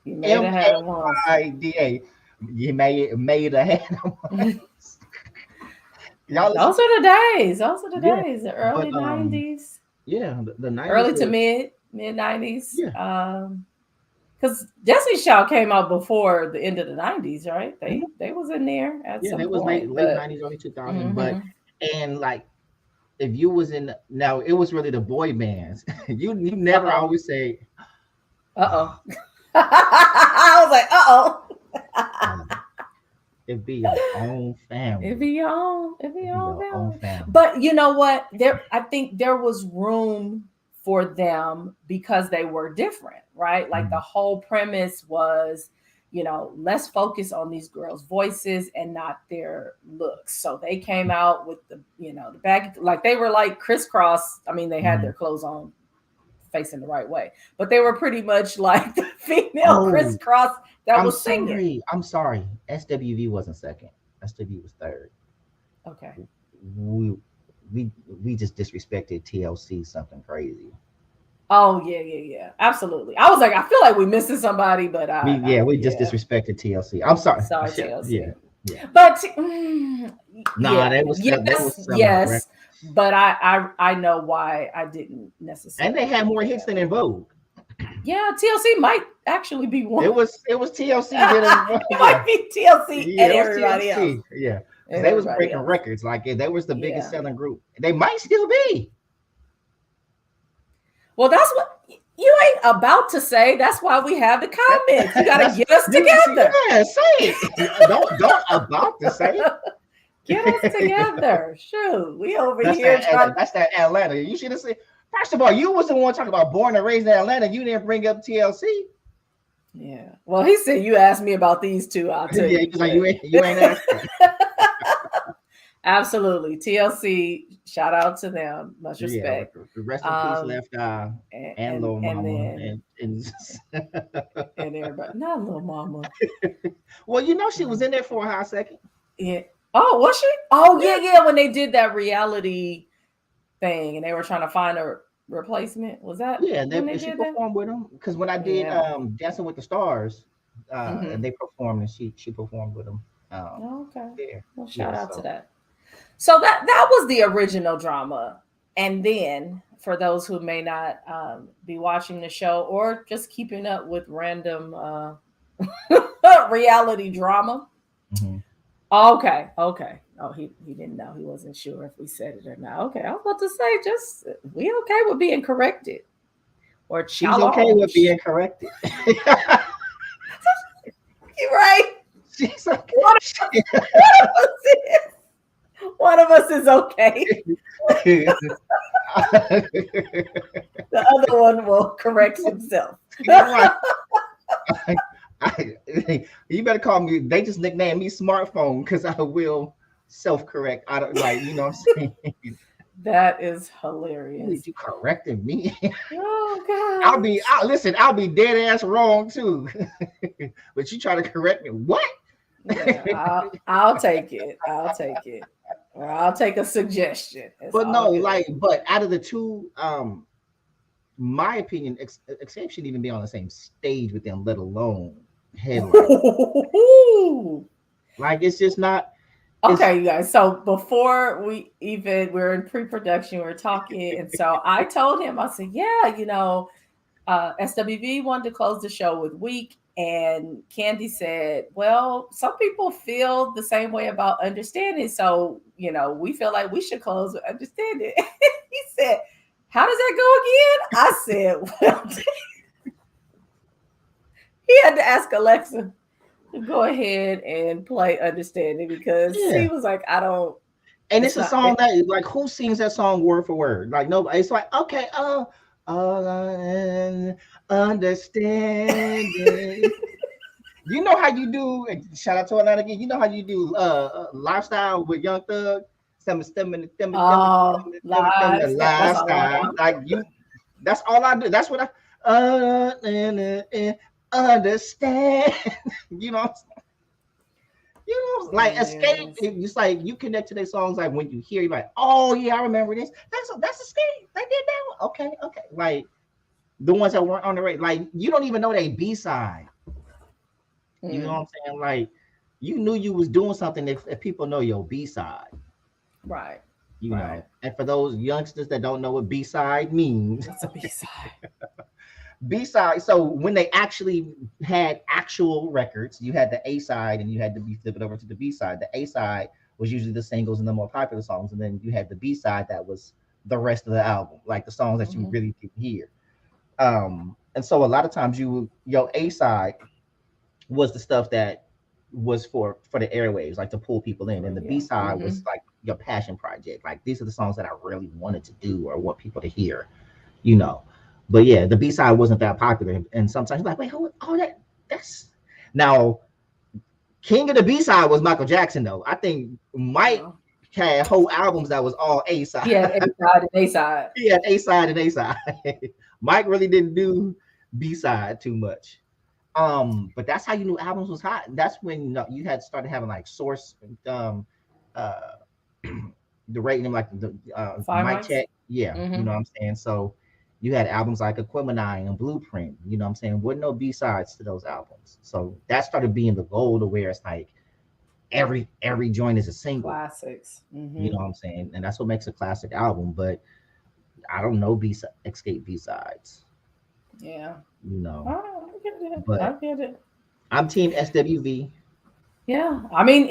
M-A-I-D-A. You Maida had one. Those are the days. The early 90s. Yeah, the 90s. Early to mid 90s. Yeah. Because Destiny's Child came out before the end of the 90s, right? They was in there at some point. Yeah, it was late 90s, early 2000s. But if you was it was really the boy bands. you never always say, uh-oh. I was like, it'd be your own family. It'd be your own family. But you know what? I think there was room for them because they were different, right? The whole premise was, let's focus on these girls' voices and not their looks. So they came out with the bag, they were like crisscross. I mean, they had their clothes on facing the right way, but they were pretty much like the female crisscross that was singing. I'm sorry. SWV wasn't second. SWV was third. Okay. We just disrespected TLC something crazy. Oh yeah, absolutely. I was like, I feel like we missing somebody, but we just disrespected TLC. I'm sorry. Sorry, TLC. Yeah. But that was yes. But I know why I didn't necessarily. And they had more hits than En Vogue. Yeah, TLC might actually be one. It was TLC. It might be TLC and everybody TLC. else. Yeah, they was breaking records. They was the biggest selling group. They might still be. Well, that's what you ain't about to say. That's why we have the comments. You gotta get us together. Yeah, say it. don't about to say it. Get us together. Shoot, we over here. That's that Atlanta. You should have said. First of all, you was the one talking about born and raised in Atlanta. You didn't bring up TLC. Yeah. Well, he said you asked me about these two. I'll tell you. He's like, you ain't asked. Absolutely. TLC, shout out to them. Much Yeah, respect. rest in peace, Left Eye and Little And Mama, then and and everybody, not Little Mama. well, she was in there for a hot second. Yeah. Oh, was she? Oh, Yeah, yeah. When they did that reality thing and they were trying to find a replacement, was that yeah, when they she did that? performed with them because when I did Yeah. Dancing with the Stars, and Mm-hmm. they performed and she performed with them. Okay. There, Well, shout yeah. out to So that. So that was the original drama. And then for those who may not be watching the show or just keeping up with random reality drama. mhm. Okay. Oh, he didn't know. He wasn't sure if we said it or not. Okay. I was about to say, just we okay with being corrected or She's okay with challenged. being corrected. You're right. She's okay. One of us is okay. The other one will correct himself. Right. You better call me. They just nicknamed me Smartphone because I will self-correct. I don't like, what I'm saying. That is hilarious. You correcting me? Oh Listen. I'll be dead ass wrong too. But you try to correct me? What? Yeah, I'll take it. I'll take it. Or I'll take a suggestion. It's But no, all good. but out of the two, my opinion, Xscape shouldn't even be on the same stage with them, let alone headline. Like it's just not. Okay, you guys. So before we're in pre-production, we were talking, and so I told him, I said, yeah, SWV wanted to close the show with Week, and Candy said, well, some people feel the same way about Understanding, so we feel like we should close with Understanding. He said, how does that go again? I said, well, he had to ask Alexa to go ahead and play Understanding because he was like, I don't. And it's a song that, like, who sings that song word for word? Like, nobody. It's like, okay, understanding. You know how you do? Shout out to Atlanta again. You know how you do lifestyle with Young Thug? Lifestyle. Like you. That's all I do. That's what I understand. You know. Like Xscape. It's like you connect to their songs. Like when you hear, you're like, oh yeah, I remember this. That's Xscape. They did that one. Okay. Like the ones that weren't on the radio. Like you don't even know they B-side. You know what I'm saying? Like you knew you was doing something if people know your B-side. Right. You know. And for those youngsters that don't know what B-side means. What's a B-side? B-side. So when they actually had actual records, you had the A-side and you had to be flipping over to the B-side. The A-side was usually the singles and the more popular songs, and then you had the B-side that was the rest of the album, like the songs that you really didn't hear. And so a lot of times your A-side was the stuff that was for the airwaves, like to pull people in, and the B-side was like your passion project. Like these are the songs that I really wanted to do or want people to hear, But yeah, the B-side wasn't that popular, and sometimes you're like, wait, that's now King of the B-side was Michael Jackson, though. I think Mike had whole albums that was all A-side. Yeah, A-side and A-side. He had A-side and A-side. Mike really didn't do B-side too much. But that's how you knew albums was hot. That's when you had started having like Source, the rating them like the mic check. Yeah, you know what I'm saying. So you had albums like Aquemini and Blueprint. You know what I'm saying. Wasn't no B-sides to those albums. So that started being the goal to where it's like every joint is a single. Classics. You know what I'm saying, and that's what makes a classic album. But I don't know Xscape B-sides. Yeah. But I get it. I'm team SWV. Yeah, I mean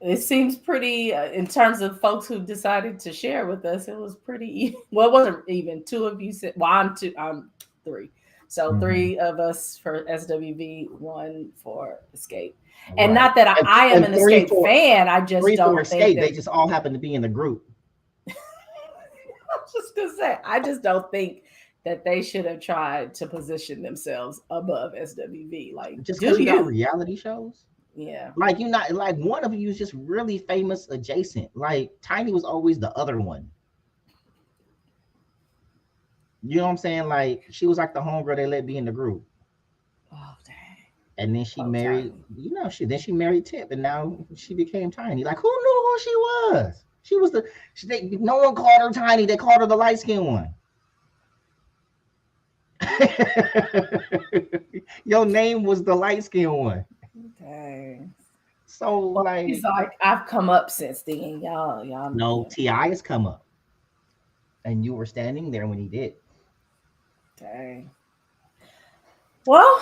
it seems pretty in terms of folks who decided to share with us. It was pretty well. It wasn't even two of you said. Well, I'm three. So 3 of us for SWV, 1 for Xscape. And not that I am an Xscape fan. I just don't think they just all happen to be in the group. I'm just gonna say I just don't think that they should have tried to position themselves above SWV. Like, just because you got reality shows. Yeah. Like you're not like one of you is just really famous adjacent. Like Tiny was always the other one. You know what I'm saying? Like she was like the homegirl they let be in the group. Oh dang. And then she Oh, married, Tiny. she married Tip, and now she became Tiny. Like who knew who she was? She was no one called her Tiny. They called her the light skinned one. Your name was the light skinned one. Dang. So Well, like, he's like, I've come up since then. Y'all, no, yeah. Ti has come up, and you were standing there when he did. Dang. Well,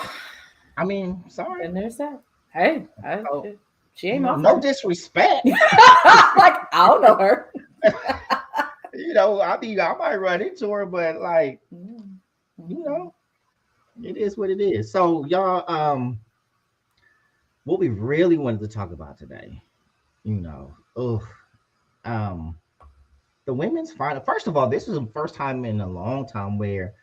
I mean, sorry. and there's that. Hey, Oh, she ain't my no friend. disrespect. Like I don't know her. I might run into her, but like, Mm-hmm. it is what it is. So y'all, what we really wanted to talk about today, um, the women's final. First of all, this was the first time in a long time where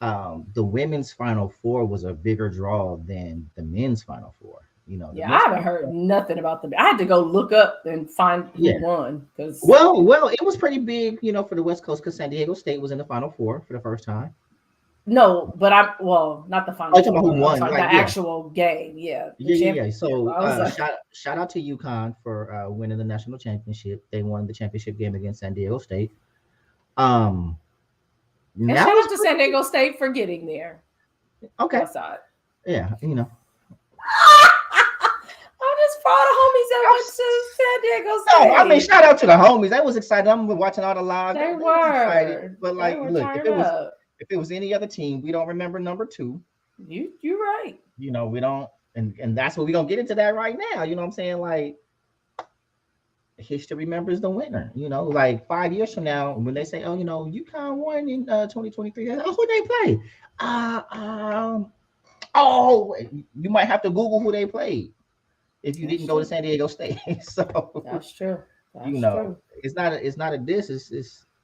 the women's final four was a bigger draw than the men's final four. The Yeah, I men's haven't final heard four, nothing about them. I had to go look up and find who yeah. won because Well, it was pretty big, for the West Coast because San Diego State was in the final four for the first time. no, but not the Oh, final you talking about four. who I'm won? sorry, the Like, yeah, actual game. Yeah, the yeah. championship. So I was like, shout out to UConn for winning the national championship. They won the championship game against San Diego State. Um, and that shout was out to San Diego State for getting there. okay. West side. Yeah, I'm just proud of homies that went to San Diego No, I mean, State. shout out to the homies. They was excited. I'm watching all the live. They They was excited. were. But They like, were look, turned up. if it was any other team, we don't remember number two. You're right. We don't, and that's what we're gonna get into that right now. You know what I'm saying? Like, history remembers the winner. Like 5 years from now, when they say, "Oh, UConn won in 2023," who they play? Uh, um, oh, you might have to Google who they played if you That's didn't go to true. San Diego State. So, That's true. That's true. it's not a diss.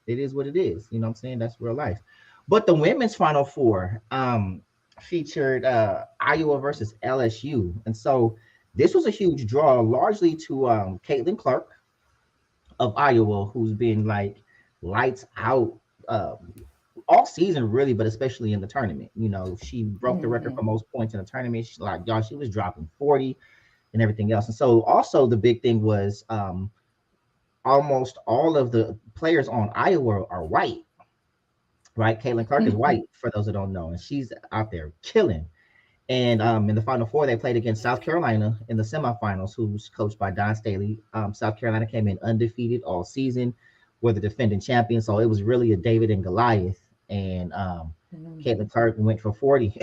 It is what it is. You know what I'm saying? That's real life. But the women's final four featured Iowa versus LSU, and so this was a huge draw, largely to Caitlin Clark of Iowa, who's been like lights out all season, really, but especially in the tournament. She broke the record for Mm-hmm. most points in the tournament. She's like, y'all, she was dropping 40 and everything else. And so also the big thing was almost all of the players on Iowa are white, right? Caitlin Clark is white, for those that don't know, and she's out there killing. And in the Final Four, they played against South Carolina in the semifinals, who's coached by Don Staley. South Carolina came in undefeated all season, were the defending champions. So it was really a David and Goliath. And Caitlin Clark went for 40.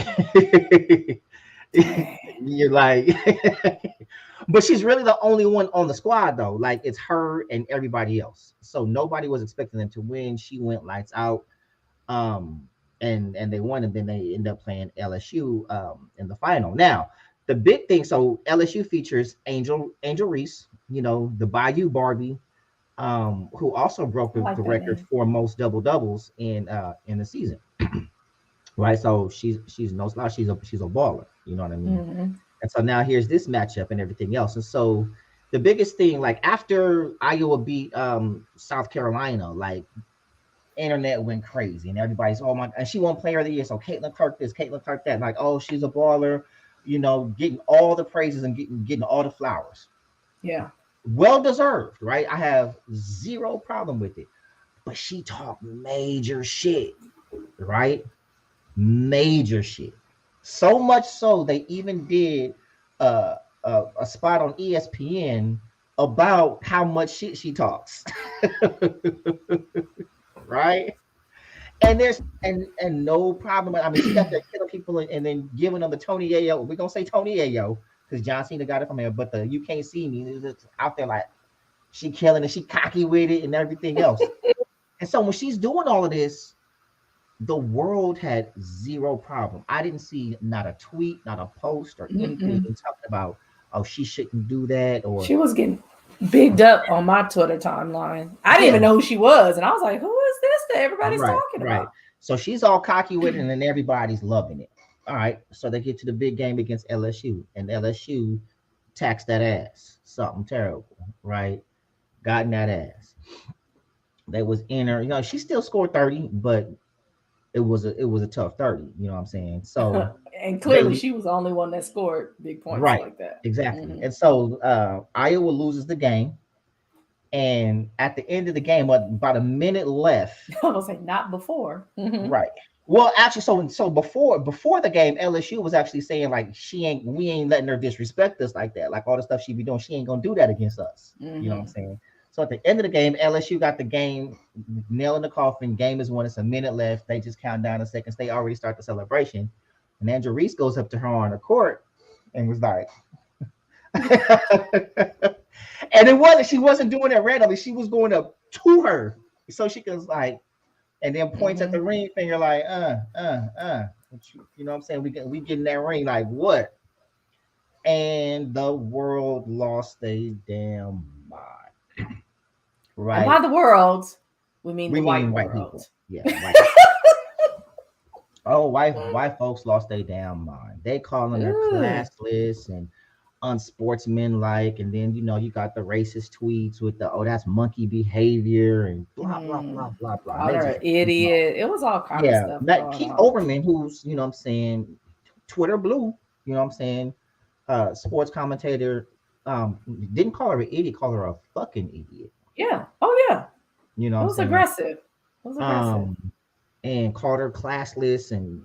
You're like, but she's really the only one on the squad, though. Like, it's her and everybody else. So nobody was expecting them to win. She went lights out. And they won, and then they end up playing LSU in the final. Now, the big thing, so LSU features Angel Reese, the Bayou Barbie, who also broke I the like that record name. for most double doubles in the season. Right, so she's no slouch. She's a baller. You know what I mean? Mm-hmm. And so now here's this matchup and everything else. And so the biggest thing, like after Iowa beat South Carolina, like internet went crazy and everybody's, oh my, and she won player of the year. So Caitlin Clark this, Caitlin Clark that, like, oh, she's a baller, getting all the praises and getting all the flowers. Yeah. Well deserved, right? I have zero problem with it. But she talked major shit, right? Major shit. So much so they even did a spot on ESPN about how much shit she talks. Right? And there's and no problem. I mean, she's out there killing people and then giving them the Tony Ayo. We're gonna say Tony Ayo because John Cena got it from her, but the you can't see me. It's out there like she killing and she cocky with it and everything else. And so when she's doing all of this, the world had zero problem. I didn't see not a tweet, not a post or anything Mm-mm. talking about, oh, she shouldn't do that, or She was getting bigged up on my Twitter timeline. I didn't even yeah, know who she was, and I was like, "Who is this that everybody's right, talking right. about?" So she's all cocky with it, and then everybody's loving it. All right, so they get to the big game against LSU, and LSU taxed that ass. Something terrible, right? Gotten that ass. They was in her, she still scored 30, but it was a tough 30, you know what I'm saying? So And clearly, they she was the only one that scored big points right, like that. exactly. Hmm. And so Iowa loses the game. And at the end of the game, about a minute left. I was like, not before. Hmm. Right. Well, actually, so before the game, LSU was actually saying like we ain't letting her disrespect us like that. Like all the stuff she be doing, she ain't gonna do that against us. You know what I'm Hmm. saying? So at the end of the game, LSU got the game nail in the coffin. Game is won. It's a minute left. They just count down the seconds. They already start the celebration. And Angel Reese goes up to her on the court and was like, and she wasn't doing it randomly. She was going up to her so she could like, and then points at Hmm. the ring finger like, you know what I'm saying? We getting that ring like what? And the world lost a damn mind, And by right? the world, we mean We the mean white white world. people, yeah, white. Oh, white folks lost their damn mind. They calling her Ugh. classless and unsportsmanlike, and then you got the racist tweets with the that's monkey behavior and blah blah Mm. blah blah blah. And Called they her just an idiot. It was all kind of yeah, stuff that going Keith on. Overman, who's what I'm saying, Twitter blue, you know what I'm saying, sports commentator, didn't call her an idiot, call her a fucking idiot. Yeah. Oh yeah. You know what It I'm was saying? aggressive. It was aggressive. Um, and called her classless and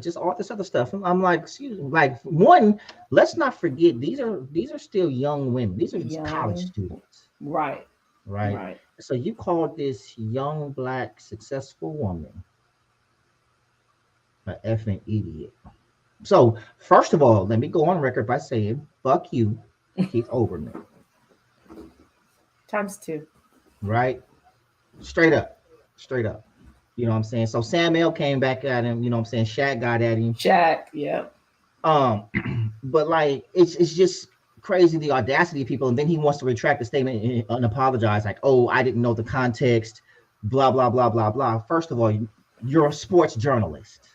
just all this other stuff. I'm like, excuse me, like one, let's not forget these are still young women. These are just college Young. students, Right. right? Right. So you called this young black successful woman an effing idiot. So first of all, let me go on record by saying, fuck you, Keith Olbermann, Times two. right? Straight up, straight up. You know what I'm saying? So Sam L came back at him, you know what I'm saying? Shaq got at him. Shaq. Yep. Um, but like it's just crazy the audacity of people, and then he wants to retract the statement and apologize, like, oh, I didn't know the context, blah, blah, blah, blah, blah. First of all, you're a sports journalist.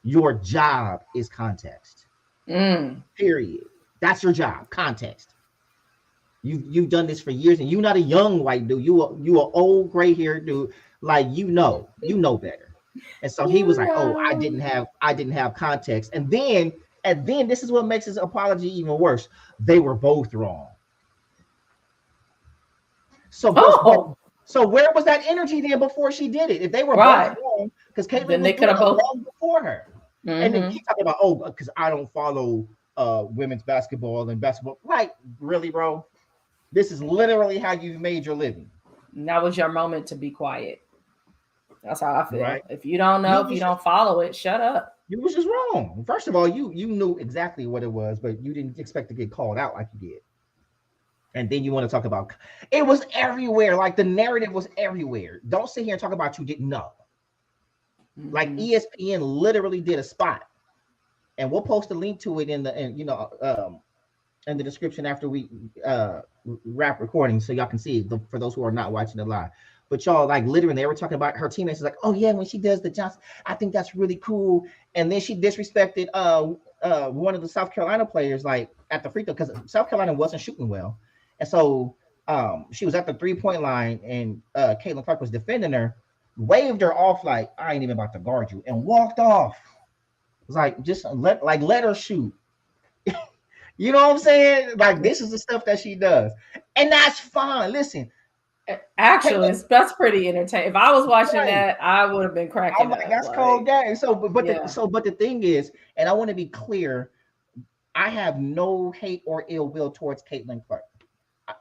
Your job is context. Mm. Period. That's your job, context. You've done this for years, and you're not a young white dude. You an old gray haired dude. Like you know better. And so he was You like, "Oh, I know. didn't have context." And then this is what makes his apology even worse. They were both wrong. So, Oh. so where was that energy then before she did it? If they were both Right. wrong, because Caitlyn Then was they could doing have it both. long before her. And then Hmm. keep talking about, oh, because I don't follow women's basketball and basketball. Like, really, bro? This is literally how you made your living, That was your moment to be quiet. That's how I feel. right? If you don't know, You if you was don't follow it, shut up. you was just wrong. First of all, you knew exactly what it was, but you didn't expect to get called out like you did. And then you want to talk about it was everywhere. Like the narrative was everywhere. Don't sit here and talk about you didn't know. Like Hmm. ESPN literally did a spot, and we'll post a link to it in the description after we wrap recording, so y'all can see it for those who are not watching it live. But y'all, like literally, they were talking about her teammates. Like, oh yeah, when she does the Johnson, I think that's really cool. And then she disrespected one of the South Carolina players, like at the free throw, because South Carolina wasn't shooting well, and so she was at the 3-point line, and Caitlin Clark was defending her, waved her off like I ain't even about to guard you, and walked off. It was like just let her shoot. You know what I'm saying? Like this is the stuff that she does, and that's fine. Listen, Actually, Caitlin, that's pretty entertaining. If I was watching right? that, I would have been I'm cracking like up. that's cold Like, game. So, yeah. but the thing is, and I want to be clear, I have no hate or ill will towards Caitlin Clark.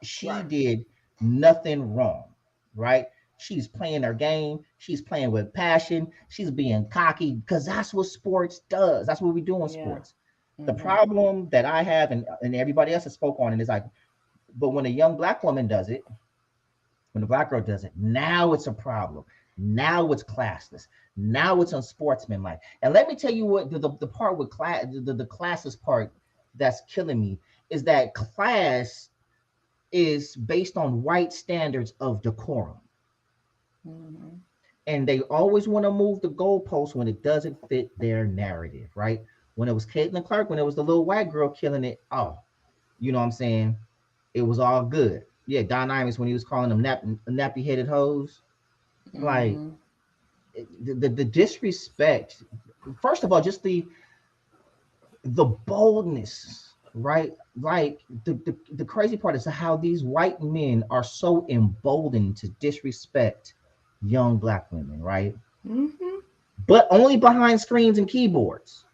She Right. did nothing wrong, right? She's playing her game. She's playing with passion. She's being cocky because that's what sports does. That's what we do in Yeah. sports. The Hmm. problem that I have, and everybody else has spoke on it, is like, but when a young black woman does it, when a black girl does it, now it's a problem. Now it's classless. Now it's unsportsmanlike. And let me tell you what the part with class, the classless part that's killing me is that class is based on white standards of decorum. Hmm. And they always want to move the goalposts when it doesn't fit their narrative, right? When it was Caitlin Clark, when it was the little white girl killing it, oh, You know what I'm saying? It was all good. Yeah, Don Imus when he was calling them nappy headed hoes, like Mm-hmm. the disrespect. First of all, just the boldness, right? Like the crazy part is how these white men are so emboldened to disrespect young black women, right? Mm-hmm. But only behind screens and keyboards.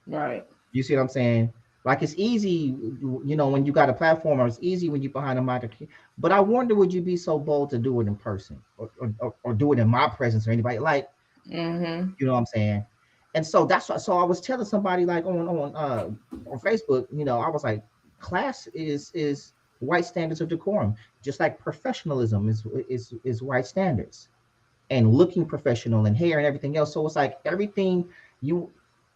Right. You see what I'm saying? Like it's easy, when you got a platform, or it's easy when you're behind a mic. But I wonder, would you be so bold to do it in person, or do it in my presence, or anybody? Like, Mm-hmm. you know what I'm saying? And so that's what. So I was telling somebody like on Facebook, I was like, class is white standards of decorum, just like professionalism is white standards, and looking professional and hair and everything else. So it's like you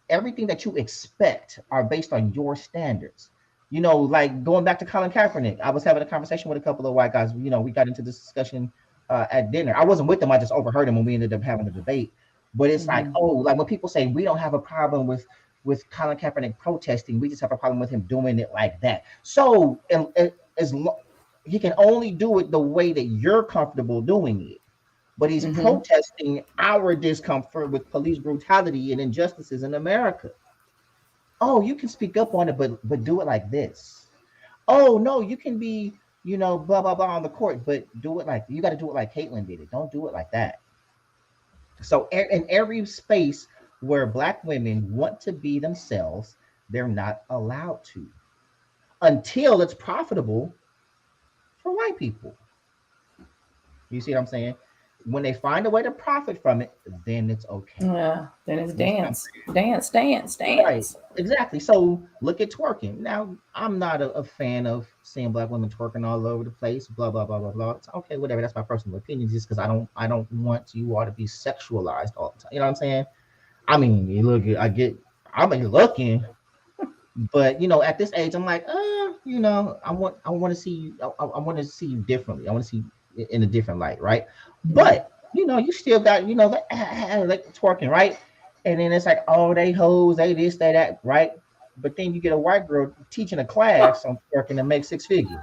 everything that you expect are based on your standards. Like going back to Colin Kaepernick, I was having a conversation with a couple of white guys. We got into this discussion at dinner. I wasn't with them. I just overheard them when we ended up having a debate. But it's like, Mm-hmm. oh, like when people say we don't have a problem with Colin Kaepernick protesting, we just have a problem with him doing it like that. So as he can only do it the way that you're comfortable doing it, but he's Mm-hmm. protesting our discomfort with police brutality and injustices in America. Oh, you can speak up on it, but do it like this. Oh no, you can be, blah blah blah on the court, but do it like you got to do it like Caitlyn did it. Don't do it like that. So in every space where black women want to be themselves, they're not allowed to until it's profitable for white people. You see what I'm saying? When they find a way to profit from it, then it's okay. Yeah. Then it's You see what I'm dance, dance, dance, Right, dance. exactly. So look at twerking. Now, I'm not a fan of seeing black women twerking all over the place. Blah blah blah blah blah. It's okay, whatever. That's my personal opinion. Just because I don't want you all to be sexualized all the time. You know what I'm saying? I mean, you look, I get, I'm looking, but at this age, I'm like, I want to see you. I want to see you differently. I want to see you in a different light, right? Mm-hmm. But you still got like twerking, right? And then it's like, oh, they hoes, they this, they that, right? But then you get a white girl teaching a class on twerking to make six figures.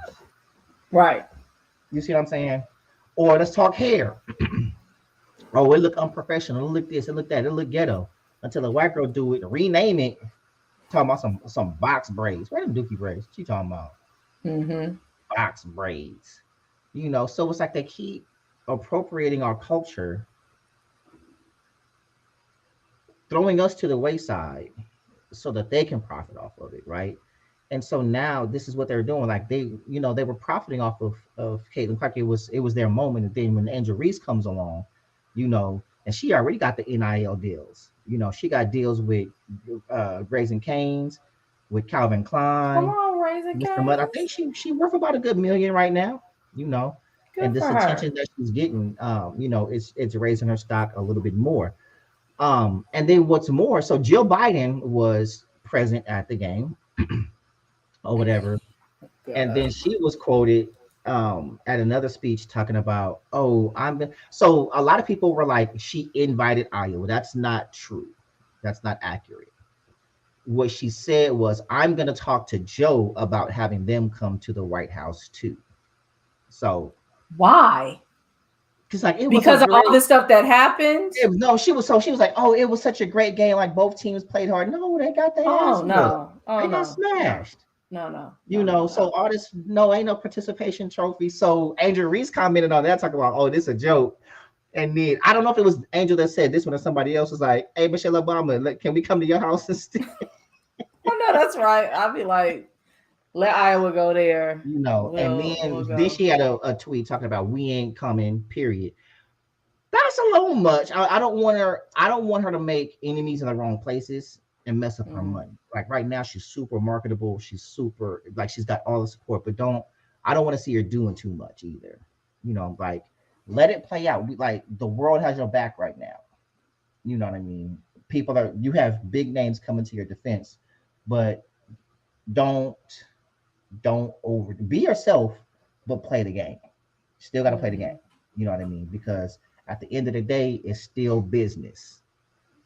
Right. You see what I'm saying? Or let's talk hair. Oh, it look unprofessional. It look this. It look that. It look ghetto. Until a white girl do it, rename it. Talking about some box braids. Where them dookie braids? What you talking about? Mm-hmm. Box braids. So it's like they keep appropriating our culture, throwing us to the wayside so that they can profit off of it, right? And so now this is what they're doing. Like they were profiting off of Caitlin Clark. It was their moment. And then when Angel Reese comes along, and she already got the NIL deals. She got deals with Raising Cane's, with Calvin Come Klein, on, Raising Mr. Mudd. I think Cane's. she worth about a good million right now. You know, and Good this for her. attention that she's getting, it's raising her stock a little bit more. And then what's more, so Jill Biden was present at the game or whatever, and Good. then she was quoted at another speech talking about, oh, so a lot of people were like, she invited Iowa. That's not true. That's not accurate. What she said was, I'm going to talk to Joe about having them come to the White House too. So, Why? because like it was a Because of all great. the stuff that happened? No, she was like, oh, it was such a great game. Like both teams played hard. No, they got their Oh ass whooped. no. Oh They got no. No. smashed. No, no, no, no, So no. all this, no, ain't no participation trophy. So Angel Reese commented on that, talking about, oh, this is a joke. And then I don't know if it was Angel that said this one or somebody else was like, hey, Michelle Obama, can we come to your house instead? Oh no, that's right. I'll be like, let Iowa go there. And We'll then go. she had a tweet talking about we ain't coming, period. That's a little much. I don't want her. I don't want her to make enemies in the wrong places and mess up her Mm-hmm. money. Like right now, she's super marketable. She's super like she's got all the support. But I don't want to see her doing too much either. Like let it play out. Like the world has your back right now. You know what I mean? You have big names coming to your defense, but don't be yourself, but play the game. Still got to play the game. Mm-hmm. You know what I mean? Because at the end of the day, it's still business,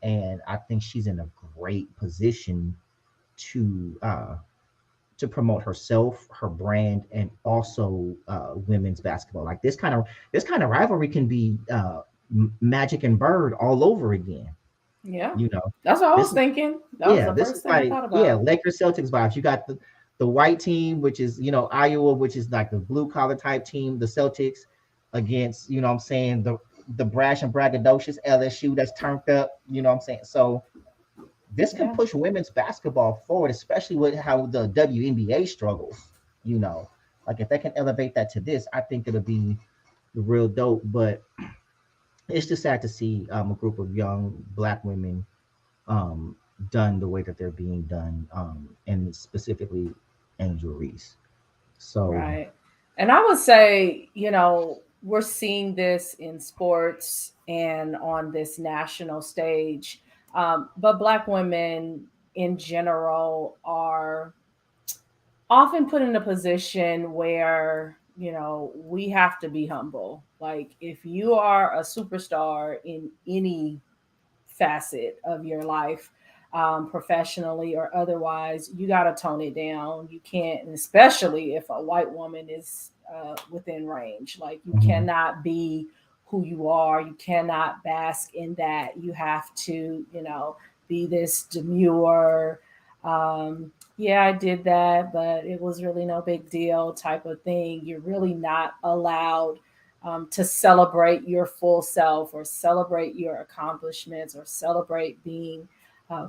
and I think she's in a great position to to promote herself, her brand, and also women's basketball. Like this kind of rivalry can be Magic and Bird all over again. Yeah, You know, that's what I was this is thinking. That was yeah, the this is first thing I like thought yeah, about. Lakers Celtics vibes. You got the white team, which is Iowa, which is like the blue collar type team. The Celtics against I'm saying the brash and braggadocious LSU that's turned up. You know what I'm saying? So this can Yeah. push women's basketball forward, especially with how the WNBA struggles. You know, like if they can elevate that to this, I think it'll be real dope. But it's just sad to see a group of young black women um, done the way that they're being done, and specifically Angel Reese. So, Right. And I would say, we're seeing this in sports and on this national stage. But Black women in general are often put in a position where, we have to be humble. Like, if you are a superstar in any facet of your life, professionally or otherwise, you got to tone it down. You can't, and especially if a white woman is within range. Like, you mhm, cannot be who you are. You cannot bask in that. You have to, be this demure, yeah, I did that, but it was really no big deal type of thing. You're really not allowed to celebrate your full self or celebrate your accomplishments or celebrate being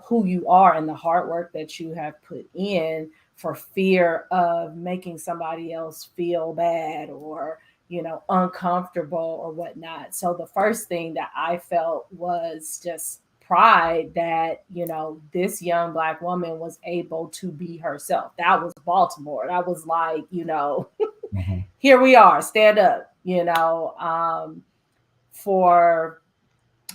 who you are and the hard work that you have put in, for fear of making somebody else feel bad or uncomfortable or whatnot. So the first thing that I felt was just pride that this young Black woman was able to be herself. That was Baltimore. That was like, mhm, here we are, stand up, for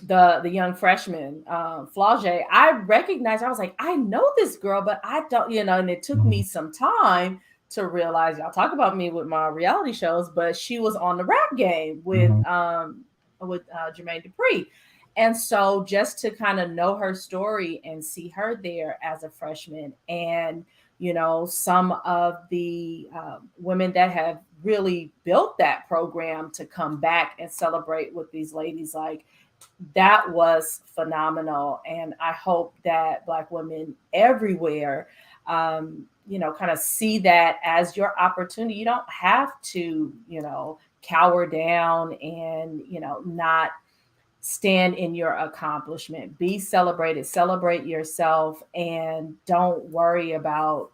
the young freshman, Flauge. I recognized, I was like, I know this girl, but I don't, and it took me mhm, some time to realize, y'all talk about me with my reality shows, but she was on the Rap Game mhm, with Jermaine Dupri. And so just to kind of know her story and see her there as a freshman, and some of the women that have really built that program to come back and celebrate with these ladies, like, that was phenomenal. And I hope that Black women everywhere, kind of see that as your opportunity. You don't have to, cower down and, not stand in your accomplishment. Be celebrated, celebrate yourself, and don't worry about,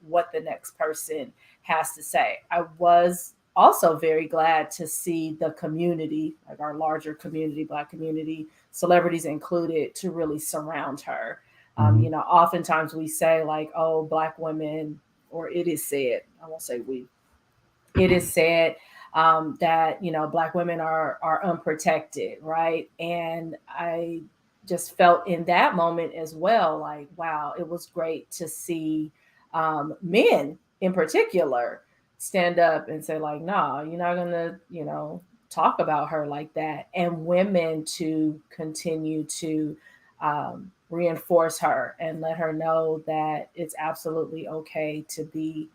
what the next person has to say. I was also very glad to see the community, like our larger community, Black community, celebrities included, to really surround her. mhm, Oftentimes we say, like, oh, Black women, or it is said, I won't say we, it is said, that Black women are unprotected, right? And I just felt in that moment as well, like, wow, it was great to see men in particular stand up and say, like, nah, you're not gonna talk about her like that, and women to continue to reinforce her and let her know that it's absolutely okay to be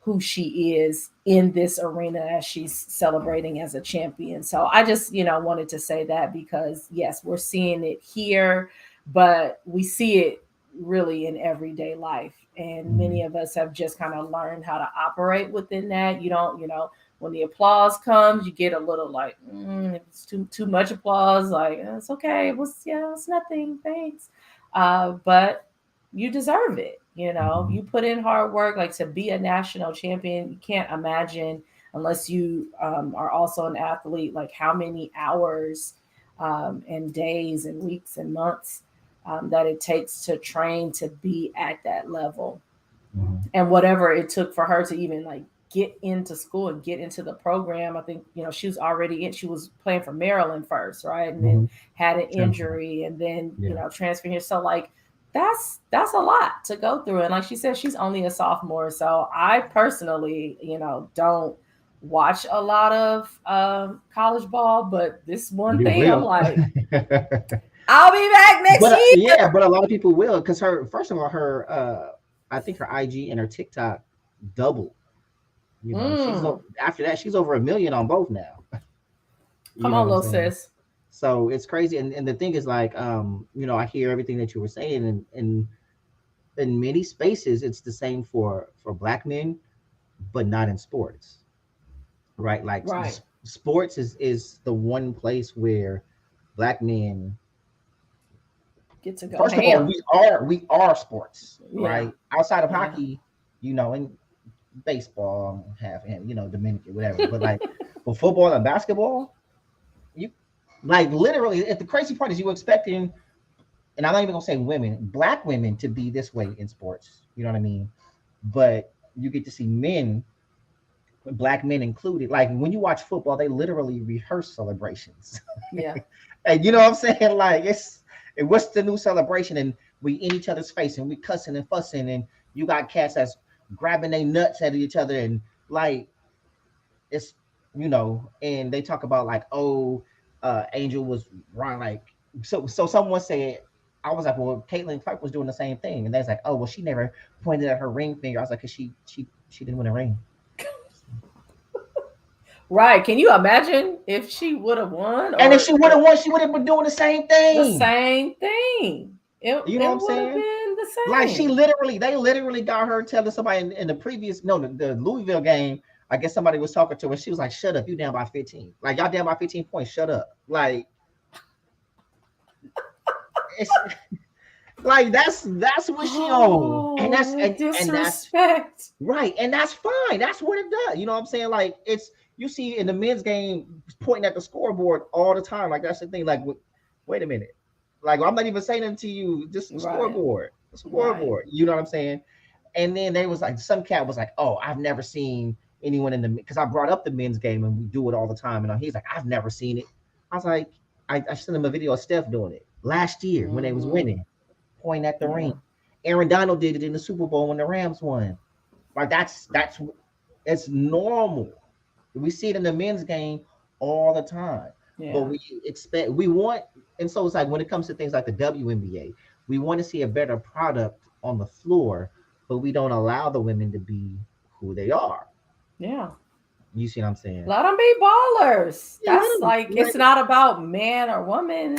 who she is in this arena as she's celebrating as a champion. So I just, wanted to say that, because yes, we're seeing it here, but we see it really in everyday life. And mhm. many of us have just kind of learned how to operate within that. You don't, when the applause comes, you get a little like, it's too much applause. Like, it's okay. It's nothing. Thanks. But you deserve it. Mhm. You put in hard work, like, to be a national champion. You can't imagine, unless you are also an athlete, like how many hours and days and weeks and months that it takes to train to be at that level. Mhm. And whatever it took for her to even, like, get into school and get into the program. I think, she was already in, she was playing for Maryland first, right? And then Mhm. had an Transfer. injury, and then, Yeah. transferring here. So, like, that's a lot to go through. And like she said, she's only a sophomore. So I personally, don't watch a lot of college ball, but this one You thing I'm will. like, I'll be back next But year. yeah, but a lot of people will, because her first of all, her I think her IG and her TikTok doubled. She's after that, she's over 1 million on both now. You Come know on, what I'm little saying? sis. So it's crazy. And the thing is like, I hear everything that you were saying, and in many spaces it's the same for black men, but not in sports, right? Like Right. sports is the one place where black men, Get to go first of all, ham. we are sports, Yeah. right? Outside of Yeah. hockey, and baseball, half, and Dominican, whatever. But like for football and basketball, you like literally. If the crazy part is you expecting, and I'm not even gonna say women, black women to be this way in sports. You know what I mean? But you get to see men, black men included. Like when you watch football, they literally rehearse celebrations. Yeah. And you know what I'm saying? Like what's the new celebration? And we in each other's face and we cussing and fussing, and you got cats that's grabbing their nuts at each other, and like it's and they talk about like, oh, Angel was wrong. Like so someone said, I was like, well, Caitlin Clark was doing the same thing, and they was like, oh, well, she never pointed at her ring finger. I was like, cause she didn't win a ring. Right. Can you imagine if she would have won And if she would or have won, she would have been doing the same the thing. same thing? You know what It I'm would have saying? been the Like same. they literally got her telling somebody in the previous, no, the Louisville game. I guess somebody was talking to her. She was like, "Shut up, you down by 15. Like y'all down by 15 points. Shut up." Like it's like that's what she on, and Oh, that's the and that's disrespect. right, and that's fine. That's what it does. You know what I'm saying? Like it's you see in the men's game pointing at the scoreboard all the time. Like that's the thing. Like wait a minute. Like I'm not even saying it to you. Just the Right. scoreboard, the Right. scoreboard. You know what I'm saying? And then they was like, some cat was like, "Oh, I've never seen anyone in the," because I brought up the men's game and we do it all the time. And he's like, "I've never seen it." I was like, I sent him a video of Steph doing it last year when they was Mm-hmm. winning, pointing at the ring. Yeah. Aaron Donald did it in the Super Bowl when the Rams won. Like that's it's normal. We see it in the men's game all the time, but Yeah. we want, and so it's like when it comes to things like the WNBA, we want to see a better product on the floor, but we don't allow the women to be who they are. Yeah. You see what I'm saying? Let them be ballers. Yeah, That's like let it's 'em- not about man or woman.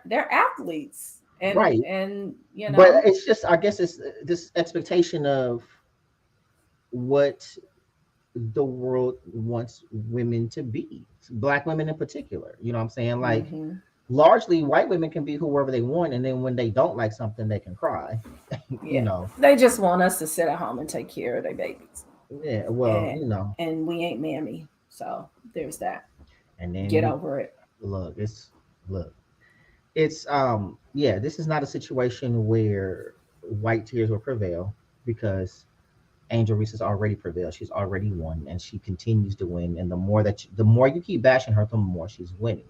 They're athletes, right. and But it's just, I guess, it's this expectation of what the world wants women to be, black women in particular. You know what I'm saying? Like hmm largely white women can be whoever they want, and then when they don't like something they can cry. you yeah. know They just want us to sit at home and take care of their babies, yeah, well, and we ain't mammy. So there's that. and then Get over it. look, look it's yeah, this is not a situation where white tears will prevail, because Angel Reese has already prevailed. She's already won, and she continues to win. And the more you keep bashing her, the more she's winning.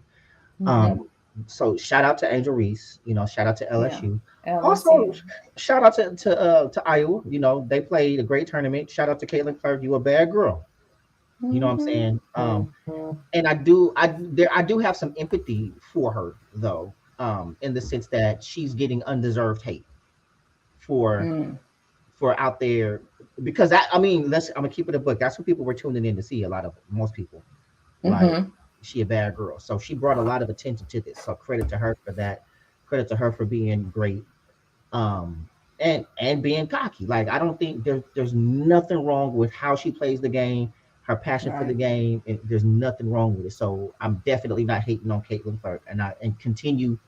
hmm Um, so shout out to Angel Reese. Shout out to Yeah. LSU. Also, LSU. shout out to Iowa. They played a great tournament. Shout out to Caitlin Clark. You a bad girl. You know what I'm hmm saying? And I do have some empathy for her though, in the sense that she's getting undeserved hate for Mm. out there, because I mean, I'm gonna keep it a book. That's what people were tuning in to see. Most people, like, hmm she a bad girl, so she brought a lot of attention to this. So credit to her for that. Credit to her for being great, um, and being cocky. Like I don't think there's nothing wrong with how she plays the game, her passion for the Right. game, and there's nothing wrong with it. So I'm definitely not hating on Caitlin Clark, and continue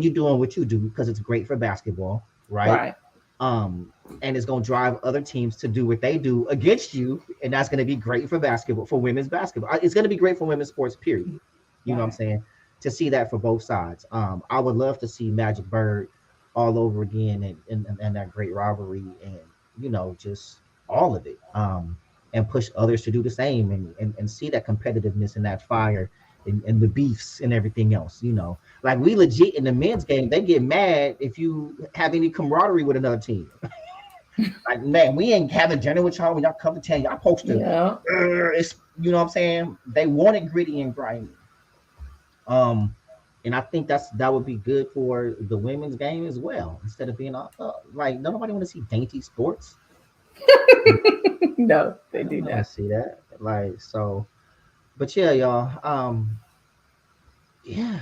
doing what you do, because it's great for basketball, right? Right. um, and it's going to drive other teams to do what they do against you, and that's going to be great for basketball, for women's basketball. It's going to be great for women's sports, period. You know what I'm Right. saying? To see that for both sides. I would love to see Magic Bird all over again, and that great rivalry, and just all of it. And push others to do the same, and see that competitiveness and that fire, and the beefs and everything else. Like we legit in the men's game, they get mad if you have any camaraderie with another team. Like, man, we ain't having dinner with y'all when y'all come to town. Y'all supposed to, Yeah. it's, you know what I'm saying? They want it gritty and grimy. Um, and I think that would be good for the women's game as well. Instead of being like, nobody want to see dainty sports. No, they do I not. see that. Like so, but yeah, y'all. Yeah,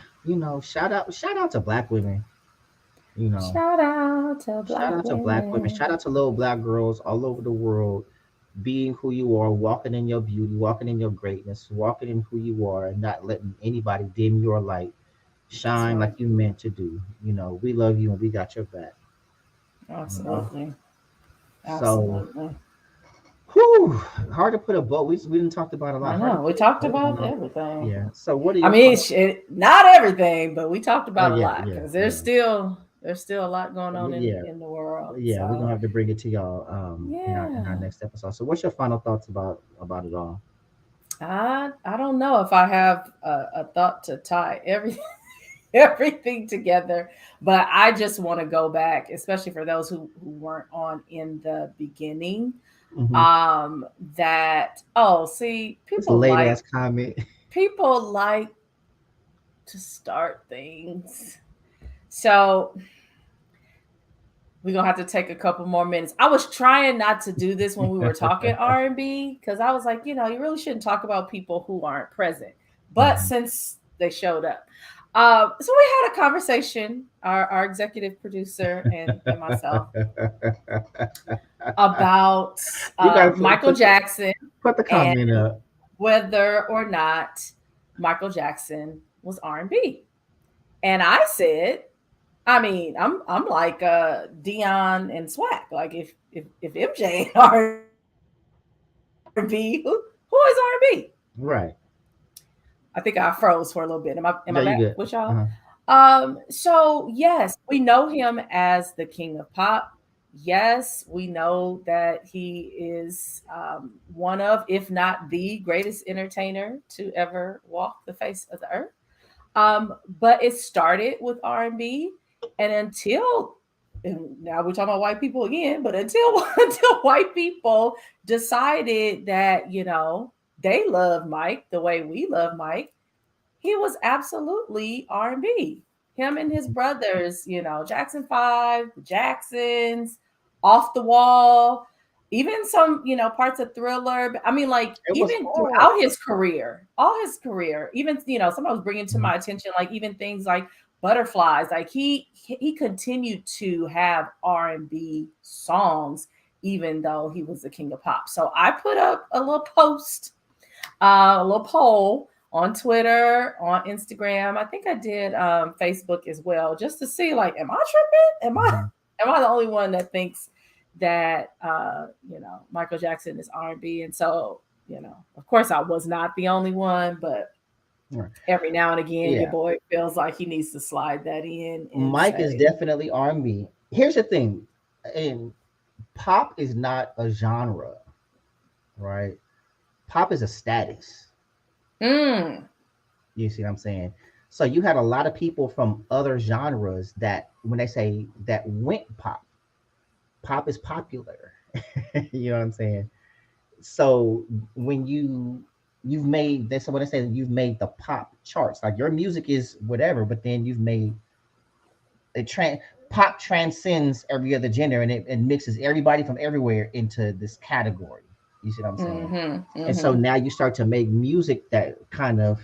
shout out to Black women. You know, Shout out to shout Black out to Black women. women. Shout out to little Black girls all over the world, being who you are, walking in your beauty, walking in your greatness, walking in who you are, and not letting anybody dim your light. That's Shine like right. you meant to do. We love you and we got your back. You know. Absolutely. So, Absolutely. whew, hard to put a bow. We didn't talk about a lot. I Hard to know. We put a talked bow about on. everything. Yeah. So, what are I your mean, final? shit, not everything, but we talked Oh about a yeah, lot yeah, because yeah, there's still a lot going on yeah, in the world. yeah. We're gonna So have to bring it to y'all in our yeah, next episode. So, what's your final thoughts about it all? I don't know if I have a thought to tie everything together, but I just want to go back, especially for those who weren't on in the beginning. Mm-hmm. Um, that see, It's a late ass comment. people like to start things. So we're gonna have to take a couple more minutes. I was trying not to do this when we were talking R&B because I was like, you really shouldn't talk about people who aren't present. But Mhm. since they showed up, so we had a conversation, our executive producer and myself, about You gotta Michael Jackson put the and comment up. whether or not Michael Jackson was R&B. And I said, I mean, I'm like Dion and Swag. Like if MJ ain't R&B, who is R&B? Right. I think I froze for a little bit. Am I Yeah, you back good. with y'all? Uh-huh. So yes, we know him as the king of pop. Yes, we know that he is one of, if not the greatest entertainer to ever walk the face of the earth. But it started with R&B, and and now we're talking about white people again, but until until white people decided that they love Mike the way we love Mike, he was absolutely R&B. Him and his brothers, Jackson 5, the Jacksons, Off the Wall, even some, parts of Thriller. I mean, like, It was even hard. throughout his career, all his career, even, somebody was bringing to Mhm. my attention, like, even things like Butterflies, like, he continued to have R&B songs, even though he was the king of pop. So I put up a little post, a little poll on Twitter, on Instagram. I think I did Facebook as well, just to see, like, am I tripping? Mhm. Am I the only one that thinks that Michael Jackson is R&B? And so, of course I was not the only one, but Right. every now and again your Yeah. boy feels like he needs to slide that in and Mike is say, definitely R&B. Here's the thing, and pop is not a genre, right? Pop is a status. mm, You see what I'm saying? So you had a lot of people from other genres that when they say that went pop, pop is popular. You know what I'm saying? So when you've made that's what I say, you've made the pop charts. Like your music is whatever, but then you've made it pop transcends every other gender and it mixes everybody from everywhere into this category. You see what I'm saying? mm-hmm, And so mm-hmm. now you start to make music that kind of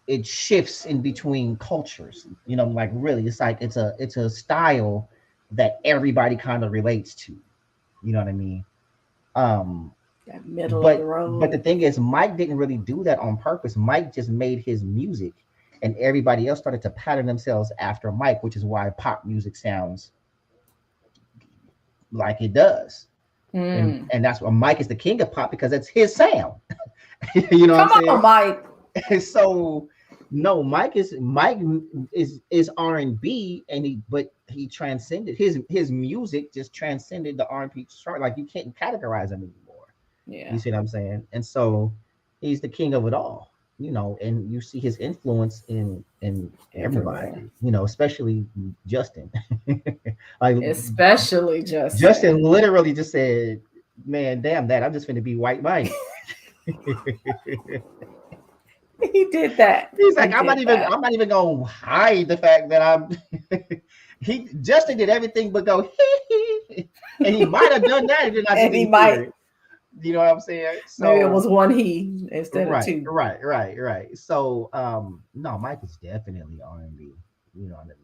it shifts in between cultures. Like really, it's like it's a style that everybody kind of relates to. You know what I mean? Um, That middle of the but the road. thing is, Mike didn't really do that on purpose. Mike just made his music, and everybody else started to pattern themselves after Mike, which is why pop music sounds like it does. Mm. And that's why Mike is the king of pop because it's his sound. You know what I'm Come saying? on, Mike. So no, Mike is R&B, and he transcended his music just transcended the R&B chart. Like you can't categorize him anymore. You Yeah, see what I'm saying? And so he's the king of it all. And you see his influence in everywhere. everybody. Especially Justin. Like Especially Justin Justin. literally just said, "Man, damn that! I'm just going to be White Mike." He did that. He's like, I'm not even gonna hide the fact that I'm Justin did everything but go and he might have done that if you're not And he might. You know what I'm saying? So maybe it was one he instead of two. Right. So no, Mike is definitely R&B. You know what I mean?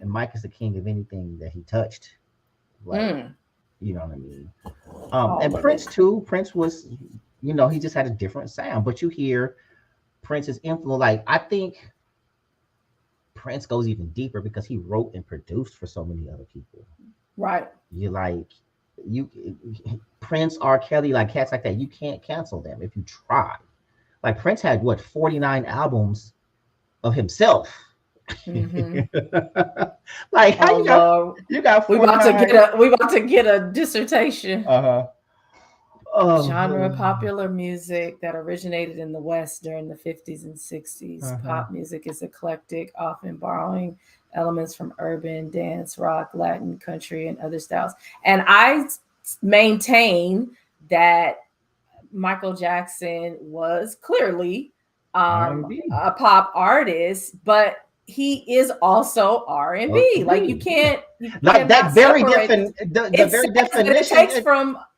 And Mike is the king of anything that he touched. Like, you know what I mean? And Prince too. Prince was, you know, he just had a different sound. But you hear Prince's influence. Like, I think Prince goes even deeper because he wrote and produced for so many other people. Right. You like you Prince, R. Kelly, like cats like that. You can't cancel them if you try. Like Prince had what 49 albums of himself. Like how you got 49... we about to get a dissertation. Genre of popular music that originated in the West during the 50s and 60s. Pop music is eclectic, often borrowing elements from urban, dance, rock, Latin, country, and other styles. And I maintain that Michael Jackson was clearly a pop artist, but he is also R&B. Like you can't like that very different. The very definition.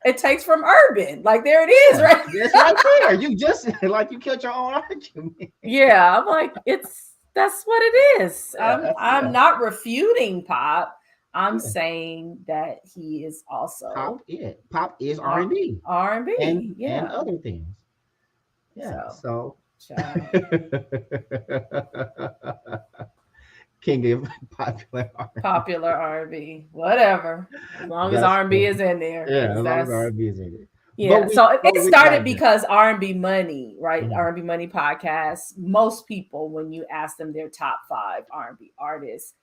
It takes from urban. Like there it is, right? It's right there. You just like you killed your own argument. Yeah, I'm like that's what it is. I'm not refuting pop. I'm saying that he is also pop is R&B, and other things. Yeah, so. King of popular R&B, whatever. As long as R&B is in there. Yeah, as long as R&B is in it. Yeah, so it started because R&B Money, right? R&B Money podcast. Most people, when you ask them their top 5 R&B artists,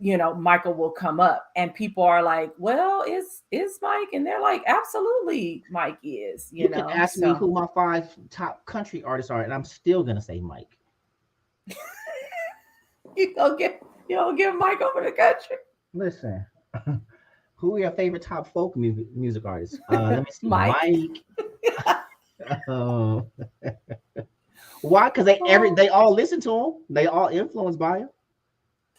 you know, Michael will come up, and people are like, "Well, is Mike?" And they're like, "Absolutely, Mike is." You know, can ask me who my 5 top country artists are, and I'm still gonna say Mike. You don't give Mike over the country. Listen, who are your favorite top folk music artists? Let me see, Mike. Why? Because they all listen to him. They all influenced by him.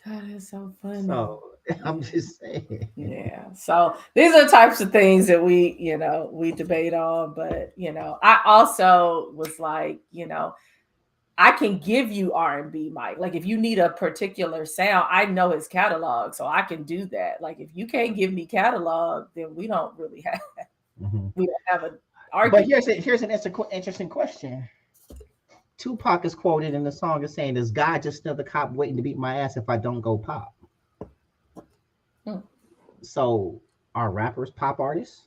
God, that's so funny. So I'm just saying. Yeah. So these are the types of things that we debate on. But I also was like, I can give you R&B, Mike. Like if you need a particular sound, I know his catalog, so I can do that. Like if you can't give me catalog, then we don't really have we don't have an argument. But here's an interesting question. Tupac is quoted in the song as saying, "Is God just another cop waiting to beat my ass if I don't go pop?" So are rappers pop artists?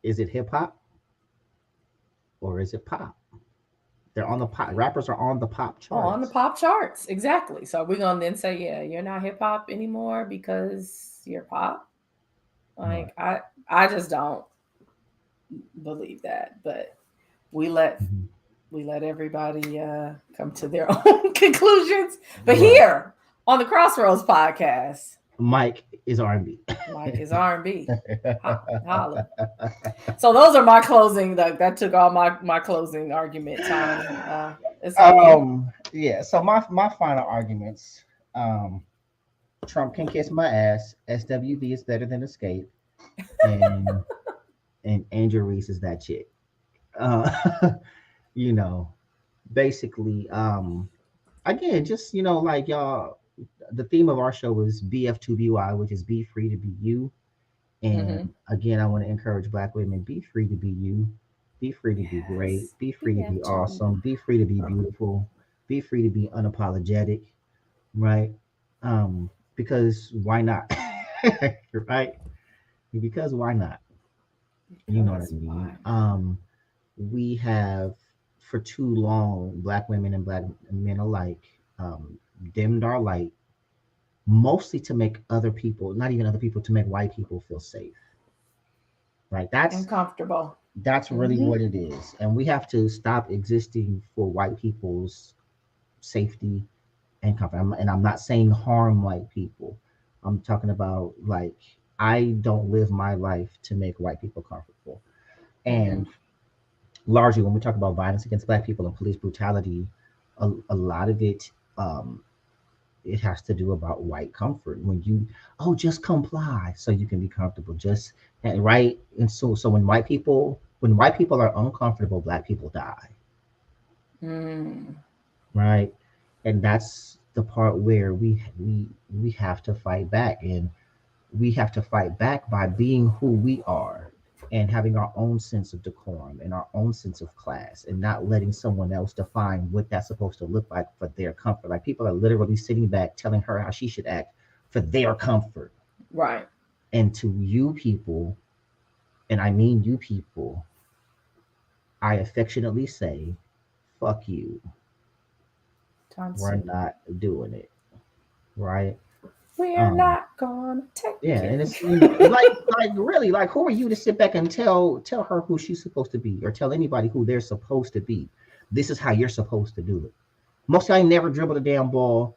Is it hip hop? Or is it pop? They're on the pop. Rappers are on the pop charts. Oh, on the pop charts, exactly. So we're gonna then say, yeah, you're not hip hop anymore because you're pop. Like I just don't believe that. But we let everybody come to their own conclusions. But here on the Crossroads podcast, Mike is R&B. Mike is R&B. Holla. So those are my closing. That took all my closing argument time. Yeah. So my final arguments. Trump can kiss my ass. SWV is better than Xscape, and Angel Reese is that chick. Basically, again, just like y'all. The theme of our show is BF2BY, which is be free to be you. And again, I want to encourage Black women, be free to be you. Be free to be great. Be free to be awesome. Be free to be beautiful. Be free to be unapologetic, right? Because why not? Right? Because why not? You know what I mean? We have, for too long, Black women and Black men alike, dimmed our light, mostly to make other people, not even other people, to make white people feel safe. Right? That's uncomfortable. That's really what it is. And we have to stop existing for white people's safety and comfort. And I'm not saying harm white people. I'm talking about, like, I don't live my life to make white people comfortable. And largely when we talk about violence against Black people and police brutality, a lot of it, it has to do about white comfort. When you, oh, just comply so you can be comfortable, just, and right. And so when white people are uncomfortable, Black people die. Mm. Right. And that's the part where we have to fight back, and we have to fight back by being who we are and having our own sense of decorum and our own sense of class, and not letting someone else define what that's supposed to look like for their comfort. Like, people are literally sitting back telling her how she should act for their comfort. Right. And to you people, and I mean you people, I affectionately say, fuck you. We're Toxic. not doing it. Right. We're Um, not gonna take yeah, and it. it's like really, like, who are you to sit back and tell her who she's supposed to be, or tell anybody who they're supposed to be? This is how you're supposed to do it. Most guys never dribbled a damn ball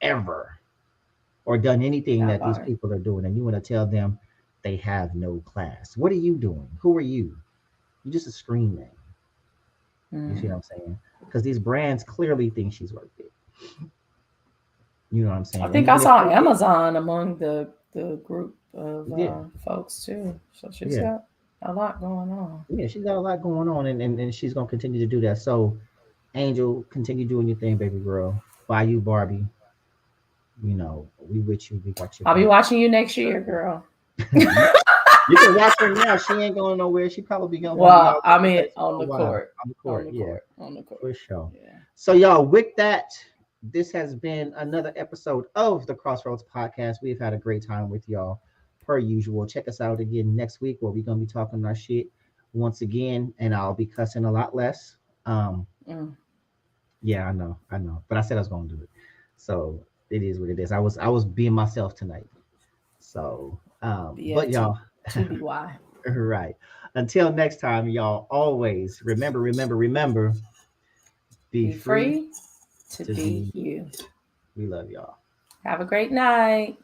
ever, or done anything That that these part. people are doing, and you want to tell them they have no class. What are you doing? Who are you? You're just a screen name. You see Mm. what I'm saying? Because these brands clearly think she's worth it. You know what I'm I saying? And think I even if saw they did, Amazon among the group of yeah, folks too. So she's yeah. got a lot going on. Yeah, she's got a lot going on, and she's gonna continue to do that. So, Angel, continue doing your thing, baby girl. Buy you Barbie. You know, we with you. We got your I'll be back. watching you next year, girl. you, you can watch her now. She ain't going nowhere. She probably gonna be Well, all I over the mean, place on for a the while. court, On the on court, the yeah, court, on the court. for sure. Yeah. So, y'all, with that, this has been another episode of the Crossroads Podcast. We've had a great time with y'all, per usual. Check us out again next week, where we're gonna be talking our shit once again, and I'll be cussing a lot less. Mm. Yeah, I know. But I said I was gonna do it. So it is what it is. I was being myself tonight. So Yeah. but y'all, To be why. right. Until next time, y'all, always remember, be Be free free to to be be. you. We love y'all. Have a great night.